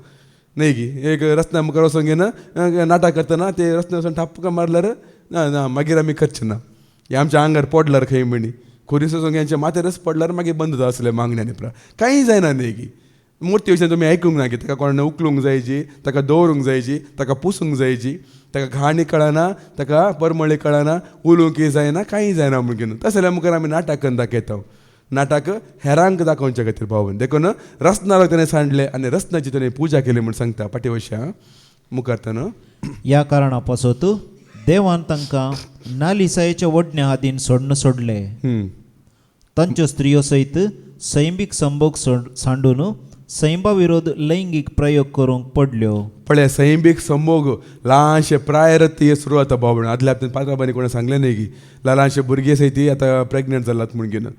न्ही गी एक रस्त्या मुखार वचोंक घेन नाटक करतना ते रस्त्यान वचून ठप्प करून मारल्यार ना मागीर आमी करचे ना हे आमच्या आंगार पडल्यार खंय म्हणी खोरीस वचोंक हेंच्या माथेरच पडल्यार मागीर बंद जातले मागण्यांनी कांय जायना न्ही गी मुर्ती विशयी तुमी आयकूंक ना की ताका कोणान उखलूंक जायची ताका दवरूंक जायची ताका पुसूंक जायची ताका घाणी कळना ताका परमळी कळना उलोवंक जायना कांय जायना म्हणून तसल्या मुखार आमी नाटक करून दाखयता नाटक हेरांक दाखोवचे खातीर भावन देखून रस्त्यार ताणें सांडले आनी रस्त्याची ताणें पुजा केली म्हूण सांगता पाठीवश्या मुखार ताणें ह्या कारणा पासत देवान तांकां नालिसायेच्या वडण्या हातीन सोडले तांच्यो स्त्रियो सयत सैमीक संभोग सांडून सैंबा विरोध लैंगीक प्रयोग करूंक पडल्यो पळय सैमीक संभोग ल्हानशे प्रायरत हे सुरू जाता भावण आदल्या हप्त्यान पात्राबानी कोणा सांगलें न्ही गी ल्हानशे भुरगे सयत आतां प्रेग्नंट जालात म्हूण घेवन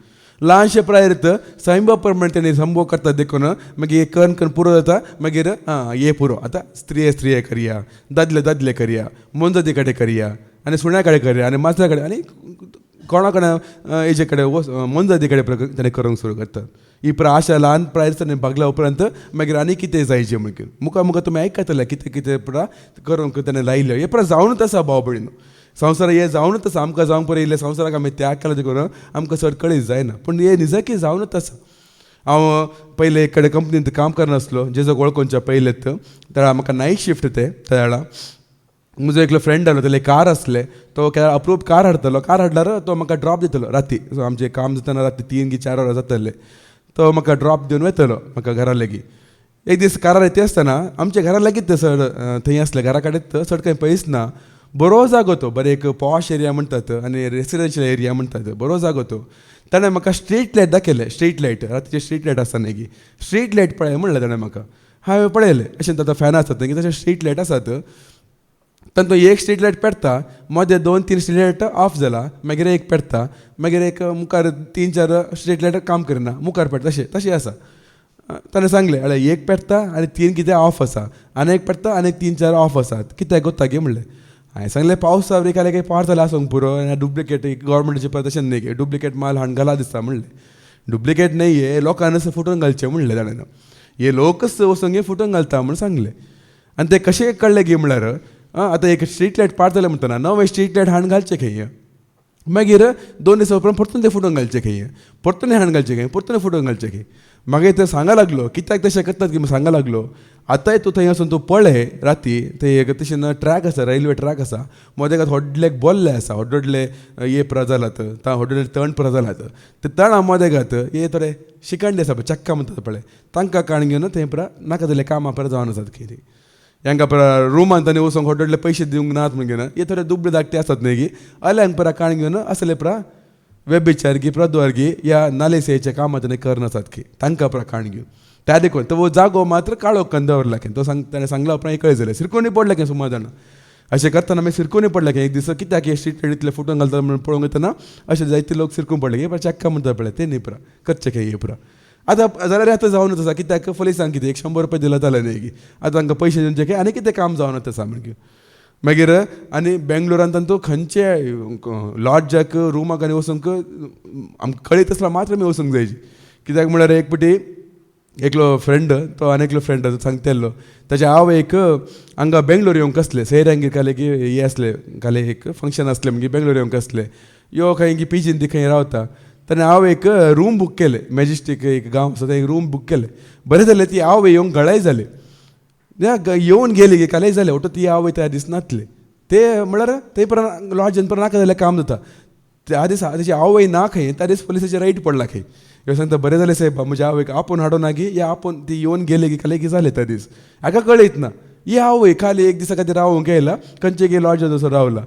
ल्हानशे प्रायरत सैंबा प्रमाणे तेणी संभोग करता देखून मागीर कण पुरो जाता मागीर हे पुरो आतां स्त्रिये करया दादले करया मोंजती कडेन करया आनी सुण्या कडेन करया आनी माजरा कडेन आनी कोणा कडेन हेजे कडेन मोंजती कडेन ताणें करूंक सुरू करता ही आशा ल्हान प्रायस ताणें भागल्या उपरांत मागीर आनी कितें जायचें म्हणून मुखार तुमी आयकतले कितें करूंक ताणें लायल्यो हे जावनूच आसा भाव भयण संवसार हे जावनूच आसा आमकां जावंक पळय इल्ले संवसाराक आमी त्याग केला देखून आमकां चड कळीत जायना पूण हे निजकी जावनूच आसा हांव पयले एक कडेन कंपनींत काम करनासलो जेजो वळखोवच्या पयलेत त्या म्हाका नायट शिफ्ट ते त्या वेळा म्हजो एकलो फ्रेंड आसलो तेले कार आसले तो अप्रूव्ड कार हाडल्यार तो म्हाका ड्रॉप दितलो राती सो आमचें काम जातना राती 3 की 4 वरां जातले तो म्हाका ड्रॉप दिवन वयतलो म्हाका घरा लेगीत एक दीस कारार येते आसतना आमच्या घरा लेगीत चड थंय आसले घरा कडेन चड खंय पयस ना बरो जागो तो बरें एक पॉश एरिया म्हणटात आनी रेसिडेन्शियल एरिया म्हणटात बरो जागो तो ताणें म्हाका स्ट्रीट लायट दाखयले स्ट्रीट लायट रातीचे स्ट्रीट लायट आसता न्ही गी स्ट्रीट लायट पळय म्हणलें ताणें म्हाका हांवें पळयलें अशें आतां फॅन आसतात न्ही तशें स्ट्रीट लायट आसात ताणें तो एक स्ट्रीट लायट पेटता मदें 2-3 स्ट्रीट लायट ऑफ जाला मागीर एक पेटता मागीर एक मुखार 3-4 स्ट्रीट लायट काम करना मुखार पेटता तशें आसा ताणें सांगलें अरे एक पेटता आनी 3 कितें ऑफ आसा आनी एक पेटता आनी 3-4 ऑफ आसात कित्याक कोत्ता गे म्हणलें हांवें सांगलें पावस सावरी काले काही पार जाला आसूंक पुरो डुप्लिकेट गव्हर्मेंटाचें पळय तशें न्ही डुप्लिकेट माल हाडून घाला दिसता म्हणलें डुप्लिकेट नाही हे लोकांनी फुटून घालचें म्हणलें ताणें हे लोकच वचून हे फुटून घालता म्हूण सांगलें आनी तें कशें कळलें गे म्हळ्यार आतां एक स्ट्रीट लायट पाड जालें म्हणटना नवे स्ट्रीट लायट हाडून घालचें खंय मागीर 2 दिसा उपरांत परतून ते फुटोवन घालचे खंय, परतून हाण घालचे खंय, परतून फुटोवन घालचे खंय. मागीर ते सांगा लागलो कित्याक तशें करतात की सांगा लागलो, आतांय तूं थंय वचून तूं पळय राती थंय एक तशें ट्रॅक आसा, रेल्वे ट्रॅक आसा, मदें व्हडले बोल्ले आसा, व्हडले ये पुरा जालात, व्हडले तण पुरा जालात, ते तणा मदें घात हे थोडे शिकांडी आसा पळय, चक्का म्हणटात पळय, तांकां काण घेवन थंय पुरा नाका जाल्ले कामां पुरा जावन आसात खंय ती. हांकां पुरा रुमान तांणी वचूंक व्हडले पयशे दिवंक नात म्हण घेवन हे थोडे दुबळे धाकटे आसात न्ही गी, आल्यांक पुरा काण घेवन असले पुरा व्यभिचारगी प्रद्वारगी या नालेसेचे कामां ताणें करनासात की तांकां पुरा काण घेवन त्या देखून तो जागो मात्र काळो करून दवरला की तो ताणें सांगला उपरांत एक कळय जालें सिरकोनी पडलें की सुमार जाणां अशें करतना मागीर सिरकोनी पडलें की एक दीस कित्याक हे स्ट्रीट इतले फुटून घालता म्हणून पळोवंक येतना अशे जायते लोक सिरकून पडले हे चक्का म्हणटा पळय ते न्ही पुरा करचे खंय हे पुरा. आतां जाल्यार आतां जावनूच आसा कित्याक पुलिसांक कितें 100 रुपया दिला जालें न्ही की आतां तांकां पयशे दिवचे की आनी कितें काम जावनूच आसा म्हणून. मागीर आनी बेंगलोरांत तूं खंयचे लॉजाक रुमाक आनी वचूंक आमकां कळीत आसल्यार मात्र आमी वचूंक जायची कित्याक म्हळ्यार एक फावटी एकलो फ्रेंड तो आनी एकलो फ्रेंड सांगतेलो ताच्या आवयक हांगा बेंगलोर येवंक आसले सैरांगेर काले की हे आसले काले एक फंक्शन आसलें मागीर बेंगलोर येवंक आसले यो खंय पीजीन ती खंय रावता ताणें हांव एक रूम बूक केलें मॅजेस्टीक एक गांव आसा थंय रूम बूक केलें बरें जालें ती आवय येवंक गळाय जालें येवन गेली गे कालेय जालें ओटो ती आवय त्या दीस नासले ते म्हळ्यार ते परत लॉजान परत नाका जाल्यार काम जाता त्या दीस ताची आवय ना खंय त्या दीस पुलिसाचेर रायट पडला खंय ह्यो सांगता बरें जालें साहेब म्हज्या आवयक आपूण हाडून नागी या आपूण ती येवन गेले की काले की जालें त्या दीस हाका कळयत ना ही आवय खाली एक दिसा खातीर रावूंक येयला खंयचे गे लॉजान असो रावला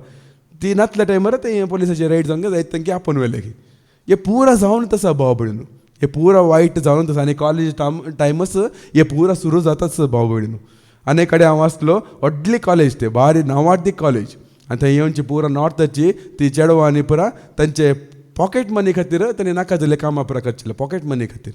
ती नातल्या टायमार ते पुलिसाचे रायट जावंक जायत तांकां आपूण व्हेले की हे पुरा जावन तसा भाव भयणू हे पुरा वायट जावन तसा आनी कॉलेज टायमच हे पुरा सुरू जाताच भाव भयणू आनी कडेन हांव आसलो व्हडली कॉलेज ते भारी नांवाडी कॉलेज आनी थंय येवनची पुरा नॉर्थाची ती चेडवां आनी पुरा तांचे पॉकेट मनी खातीर तांणी नाका जाल्ले कामां पुरा करचेले पॉकेट मनी खातीर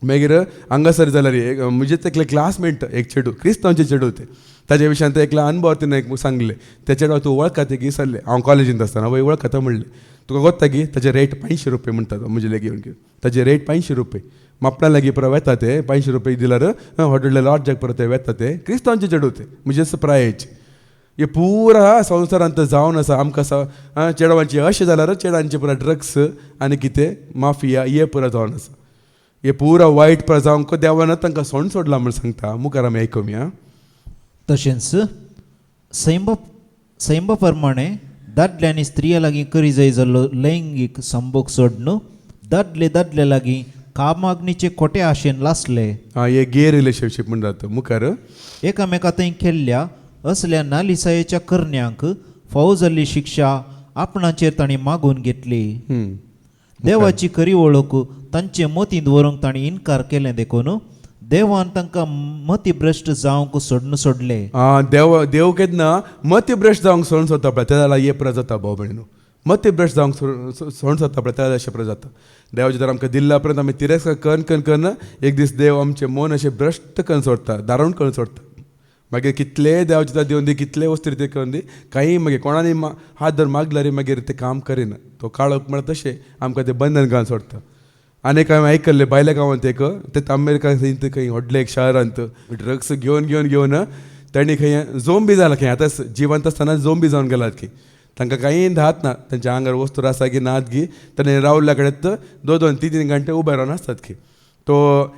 मागीर हांगासर जाल्यार म्हणजे एकले क्लासमेट एक चेडू क्रिस्तांवचे चेडू ते ताचे विशयान ते एकलो अनुभव तिणें एक सांगले ते चेडवा तूं वळखता ते की सरले हांव कॉलेजींत आसतना वय वळखता म्हणलें तुका कोत्ता की ताचे रेट 500 रुपया म्हणटा तो म्हजे लागीं घेवन ताचे रेट 500 रुपया मापणा लागीं पुरा वेता ते 500 रुपया दिल्यार व्हडले लॉजाक परत ते वेता ते क्रिस्तांवचे चेडू ते म्हणजे प्रायेचे हे पुरा संवसारांत जावन आसा आमकां चेडवांची अशें जाल्यार चेडांचे पुरा ड्रग्स आनी कितें माफिया हे पुरा जावन आसा हे पुरा वायट पुरा जावंक देवान तांकां सोंड सोडला म्हूण सांगता मुखार आमी आयकुया. तशेंच सैंब प्रमाणे दादले आनी स्त्रिया लागीं करी जाय जाल्लो लैंगीक संभोग सोडून दादले लागीं कामाग्नीचे खोटे आशेन लासले हे गे रिलेशनशीप म्हणटात मुखार एकामेका थंय केल्ल्या असल्या नालिसायेच्या करण्यांक फावो जाल्ली शिक्षा आपणाचेर तांणी मागून घेतली. देवाची खरी वळख तांचे मतींत व्हरूंक तांणी इन्कार केलें देखून देवान तांकां मतीभ्रश्ट जावंक सोडले. देव केन्ना मतीभ्रश्ट जावंक सोडून सोदता पळय त्या जाल्यार हे पुरा जाता भाव भयणू मतीभ्रश्ट जावंक सोडून सोदता पळय त्या जाल्यार अशें पुरा जाता. देवाचे तर आमकां दिल्ल्या पर्यंत आमी तिरस्कार करून एक दीस देव आमचें मन अशें भ्रश्ट करून सोडता दारूण करून सोडता मागीर कितले देवाचे तर दिवन दी कितले वस्तू ते करून दी काही मागीर कोणानी हात धरून मागल्यार मागीर ते काम करिना तो काळोख म्हणटा तशें आमकां ते बंधन घालून सोडता. आनीक हांवें आयकल्लें भायल्या गांवांत एक ते अमेरिका खंय व्हडले एक शारांत ड्रग्स घेवन तांणी खंय झोंबी जाला खंय आतां जिवंत आसतना झोंबी जावन गेलात की तांकां कांय धात ना तांच्या आंगार वस्तू आसा की नात की ताणें रावल्ल्या कडेन 2-3 घंटे उबे रावन आसतात की तो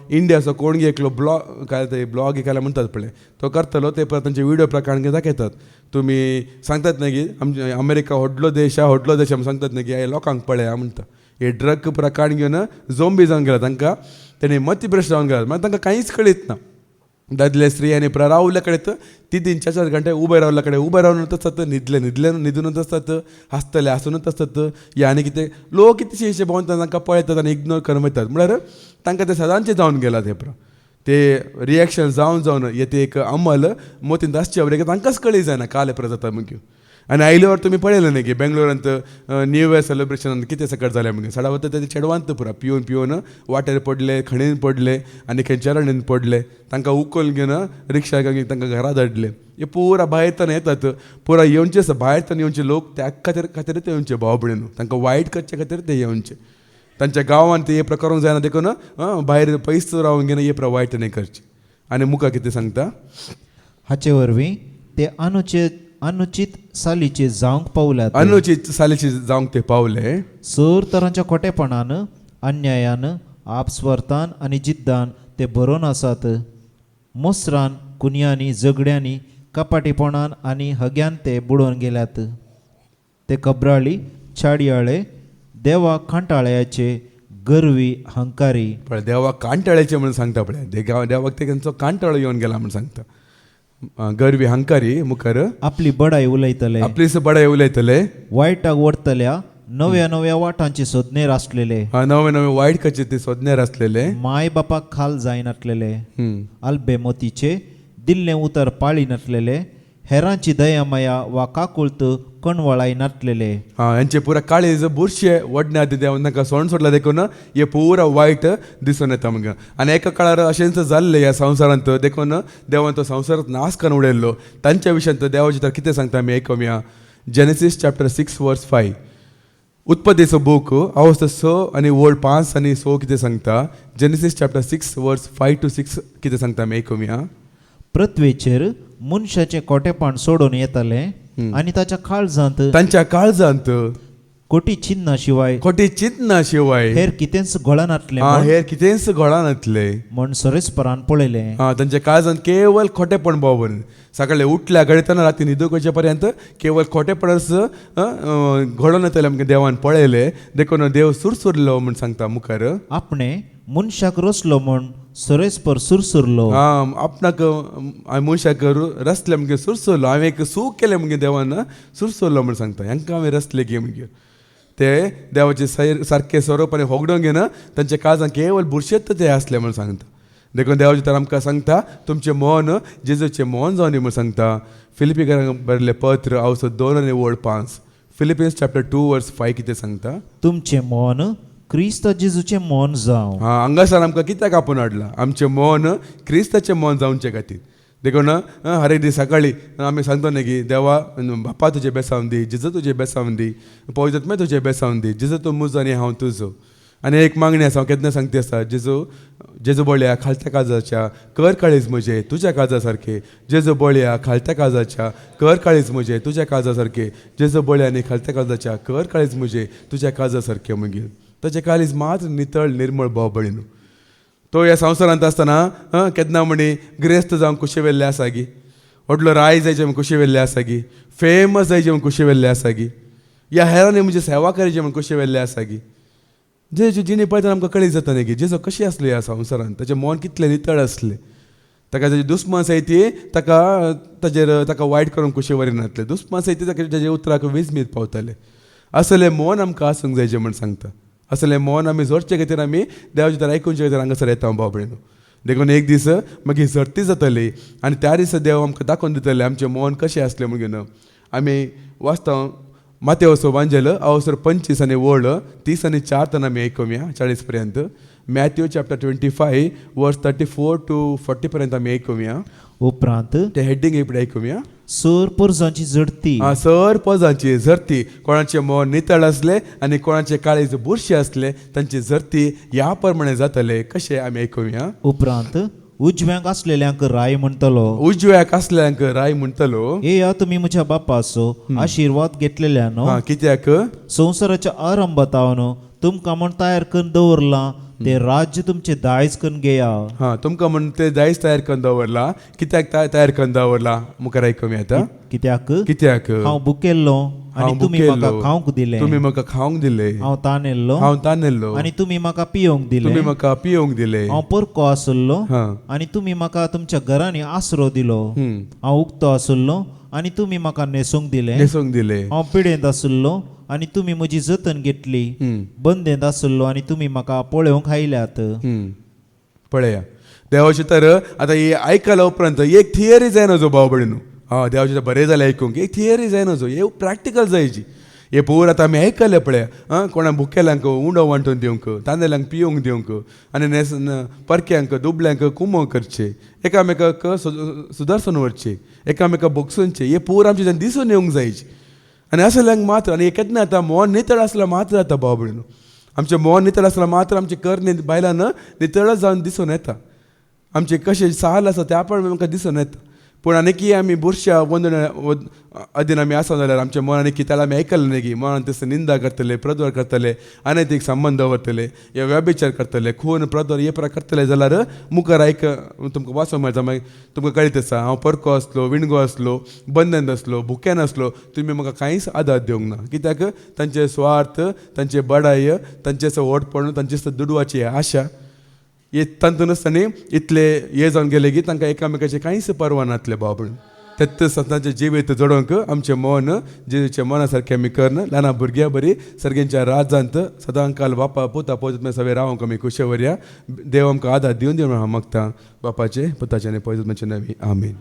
इंडियाचो कोण एकलो ब्लॉग केला म्हणटात पळय तो करतलो ते परत तांचे व्हिडिओ प्रकारान दाखयतात तुमी सांगतात न्ही की आमचे अमेरिका व्हडलो देश आमी सांगतात न्ही की हे लोकांक पळया म्हणटा हे ड्रग प्रकारान घेवन झोंबी जावन गेला तांकां तेणी मतीभ्रश्ट जावन गेला मागीर तांकां कांयच कळीत ना दादले स्त्री आनी पुरा रावल्या कडेन 3-4 घंटे उबे रावल्या कडेन उबे रावनूच आसतात न्हिदूनच आसतात हांसतले हांसूनच आसतात हे आनी कितें लोक कितशे भोंवतात तांकां पळयतात आनी इग्नोर करून वयतात म्हळ्यार तांकां ते सदांचें जावन गेलात हे पुरा ते रिएक्शन जावन हे ते एक अमल मोतीन आसचे बरें तांकांच कळी जायना काले पुरा जाता म्हणून. आनी आयले वर तुमी पळयलें न्ही की बेंगलोरांत न्यू इयर सेलिब्रेशनान कितें सकट जालें म्हणून सडा वता ते चेडवांत पुरा पिवन वाटेर पडले खणीन पडले आनी खंय चरणीन पडले तांकां उखलून घेवन रिक्षा घेवन तांकां घरा धाडले हे पुरा भायर तन येतात पुरा येवचे आसा भायर तन येवचे लोक त्या खातीर ते येवचे भाव भयणू तांकां वायट करचे खातीर ते येवचे तांच्या गांवांत हे प्रकार जायना देखून भायर पयस रावून घेवन हे वायट नाही करचे. आनी मुखार कितें सांगता हाचे वरवीं ते अनुचित अनुचित सालीचे जावंक पावल्यात. अनुचित सालीचे जावंक ते पावले. सर तरांच्या खोटेपणान, अन्यायान, आपस्वार्थान आनी जिद्दान ते बरोवन आसात. मोसरान, कुन्यांनी, झगड्यांनी, कपाटीपणान आनी हग्यान ते बुडोवन गेल्यात. ते कबराळी, छाडयाळे, देवा खांटाळ्याचे, गरवी, हंकारी. पण देवाक कांटाळ्याचे म्हणून सांगता पळय. देवाक तेंचो कांटाळो येवन गेला म्हणून सांगता. गरवी, हंकारी मुखार आपली बडाई उलयतले. आपली बडाय उलयतले. वायटाक वरतल्या नव्या नव्या वाटांचे सोदनेर आसलेले. नवे नवे वायट कचे ते सोदण्यार आसलेले. माय बापाक खाल जायनासलेले. अल्बे मोतीचे दिल्ले उतर पाळी नासलेले. हेरांची दयामया वा काकुळत कणवळाई नासलेले. यांचे पुरा काळीज बुरशे वडण्यात देव नाका सोण सोडला देखून हे पुरा वायट दिसून येता मग. आनी एका काळार अशेंच जाल्ले ह्या संवसारांत देखून देवान तो संवसारांत नाश करून उडयल्लो. तांच्या विशयांत देवाची तर कितें सांगता आमी आयकुया. जेनेसीस चॅप्टर 6 वर्स 5. उत्पत्तीचो बूक अवस्था 6 आनी वोल्ड 5 आनी 6 कितें सांगता. जेनेसीस चॅप्टर 6 वर्स 5 to 6 कितें सांगता आमी आयकुया. पृथ्वेचेर मनशाचे कोटेपण सोडून येताले आनी ताच्या काळजांत, तांच्या काळजांत कोटी चिन्ना शिवाय, खोटी चिंतना शिवाय हेर कितेंच घोळनातले हेर कितेंच घोळनातले म्हण सरेस्परान पळयले. तांच्या काळजांत केवळ खोटेपण बावन. सकाळी उठल्या घडयतना राती न्हिदूंक वचे पर्यंत केवळ खोटेपणच घडोवन येतले आमकां देवान पळयले. देखून देव सुरसुरलो म्हूण सांगता मुखार. आपणे मनशाक रचलो म्हण सरेस्पर सुरसुरलो. आपणाक मनशाक रचले म्हणजे सुरसुरलो. हांवें एक सूख केलें म्हणजे देवान सुरसुरलो म्हूण सांगता. हांकां हांवें रचले की म्हणजे ते देवाचे सारखे स्वरूप आनी होगडोंक घेना. तांच्या काळजांत केवळ बुरशेत ते आसले म्हूण सांगता. देखून देवाचे तर आमकां सांगता तुमचें मन जेजूचें मन जावन म्हूण सांगता. फिलिपिकांक बरयलें पत्र अवस्था 2 आनी वोल्ड 5. फिलिपिन्स चॅप्टर 2 वर्स 5 कितें सांगता. तुमचें मन क्रिस्त जेजूचें मन जावं. हांगासर आमकां कित्याक आपूण हाडला. आमचें मन क्रिस्ताचें मन जावचे खातीर. देखून हर एक दीस सकाळी आमी सांगता न्ही की देवा बापा तुजे बेसावन दी, जेजू तुजे बेसावन दी, पवित्रात्मे तुजे बेसावन दी, जेजू तूं मुजो आनी हांव तुजो. आनी एक मागणी आसा हांव केन्ना सांगता आसता. जेजू बोळ्या खालत्या काळजाच्या कर काळीज म्हजे तुज्या काळजा सारखे. जेजू बोळ्या खालत्या काळजाच्या कर काळीज म्हजे तुज्या काळजा सारखे. जेजू बोळ्या आनी खालत्या काळजाच्या कर काळीज म्हजे तुज्या काळजा सारखे मागीर. ताचें काळीज मात्र नितळ निर्मळ बोबळीन. तो ह्या संवसारांत आसतना केन्ना म्हणी गिरेस्त जावन कुशे वेल्ले आसा गी. व्हडलो राय जायचे म्हूण कुशे वेल्ले आसा गी. फेमस जायचे म्हूण कुशे वेल्ले आसा गी. ह्या हेरांनी म्हणजे सेवा करचे म्हूण कुशे वेल्ले आसा गी. जेजू जिणे पळयतना आमकां कळीत जाता न्ही की जेजू कशी आसली ह्या संवसारांत. ताचें मन कितलें नितळ आसलें. ताका ताची दुस्मान सयती ताका वायट करून कुशे वरिनातले. दुस्मान सयती ताच्या उतराक विस्मीत पावताले. असलें मन आमकां आसूंक जायचें म्हूण सांगता. असलें मन आमी जोडचे खातीर आमी देवाचे तर आयकुचे खातीर हांगासर येता बाबळेन. देखून एक दीस मागीर सर्ती जातली आनी त्या दिसा देव आमकां दाखोवन दितले आमचें मन कशें आसलें म्हणून. आमी वाचता मातेवचो वांजेल अवसर 25 आनी वोल्ड 30 आनी 4 आमी आयकुया 40 पर्यंत. मॅथ्यू चॅप्टर 25 वर्स 34 to 40 पर्यंत आमी आयकुया. उपरांत ते हेडिंग एक आयकुया. सर पुरजांची झडती. सर पजांची झरती. कोणाचें मन नितळ आसले आनी कोणाचे काळीज बुरशे आसले तांची झरती ह्या प्रमाणे जातले कशें आमी आयकुया. उपरांत उजव्यांक आसलेल्यांक राय म्हणटलो. उजव्याक आसल्यांक राय म्हणटलो. येया तुमी म्हज्या बापाचो आशिर्वाद घेतलेल्यानो. कित्याक संवसाराच्या आरंभातावन तुमकां म्हण तयार करून दवरलां ते राज्य तुमचे दायज करून घेया. तुमकां म्हण ते दायज तयार करून दवरला. कित्याक तयार करून दवरला मुखार आयकुया आतां. कित्याक हांव भुकेल्लो आनी तुमी म्हाका खावंक दिले. तुमी म्हाका खावंक दिले. हांव तानेल्लो आनी तुमी म्हाका पियोंक दिले. तुमी म्हाका पियोंक दिले. हांव परको आसलो आनी तुमी म्हाका तुमच्या घरांनी आसरो दिलो. हांव उक्तो आसलो आनी तुमी म्हाका न्हेसूंक दिले. हांव पिडेंत आसलो आनी तुमी म्हजी जतन घेतली. बंदेंत आसलो आनी तुमी म्हाका पळोवंक आयल्यात. पळया देवाचे तर आतां ही आयकला उपरांत एक थियरी जायना जो भाव भयणू. देवाचे बरें जालें आयकूंक. एक थियरी जायना जो हे प्रॅक्टिकल जायची. हे पोर आतां आमी आयकले पळया. कोणा भुकेल्यांक उंडो वांटून दिवंक, तांदळ्यांक पियोंक दिवंक आनी परक्यांक दुबल्यांक कुमो करचे, एकामेकाक सुदर्शन व्हरचे, एकामेकाक बोगसूनचे. हे पोर आमचे दिसून येवंक जायचे. आनी असल्यांक मात्र आनी केन्ना आतां मन नितळ आसल्यार मात्र जाता भाव भयणू. आमचें मन नितळ आसल्यार मात्र आमचे कर बायलान नितळच जावन दिसून येता. आमचे कशें साल आसा त्या प्रमाणे आमकां दिसून येता. पूण आनी आमी बुरश्या अधीन आमी आसा जाल्यार आमच्या मनान त्याला आमी आयकल्लें न्ही की मनान तसं निंदा करतले प्रद्वर करतले अनैतीक संबंध दवरतले या व्यभिचार करतले खून प्रद्वर हे प्रकार करतले जाल्यार मुखार तुमकां वाचूंक मेळटा मागीर तुमकां कळीत आसा हांव परको आसलो विणगो आसलो बंदन आसलो भुक्यान आसलो तुमी म्हाका कांयच आदार दिवंक ना कित्याक तांचे स्वार्थ तांचे बडाय तांचे ओडपण तांचे दुडवाची आशा हे तांतूनच तांणी इतले हे जावन गेले की तांकां एकामेकाचे कांयच परवा नासले बाबून तेच सतांचे जिवीत जोडोवंक आमचें मन जेच्या मना सारकें आमी करना ल्हान भुरग्यां बरी सर्गेंच्या राजांत सदां काल बापा पुता पवित्र सगळे रावंक आमी खुशेवरया देव आमकां आदार दिवन हांव मागता बापाचे पुताचे आनी पवित्र नवी आमीन.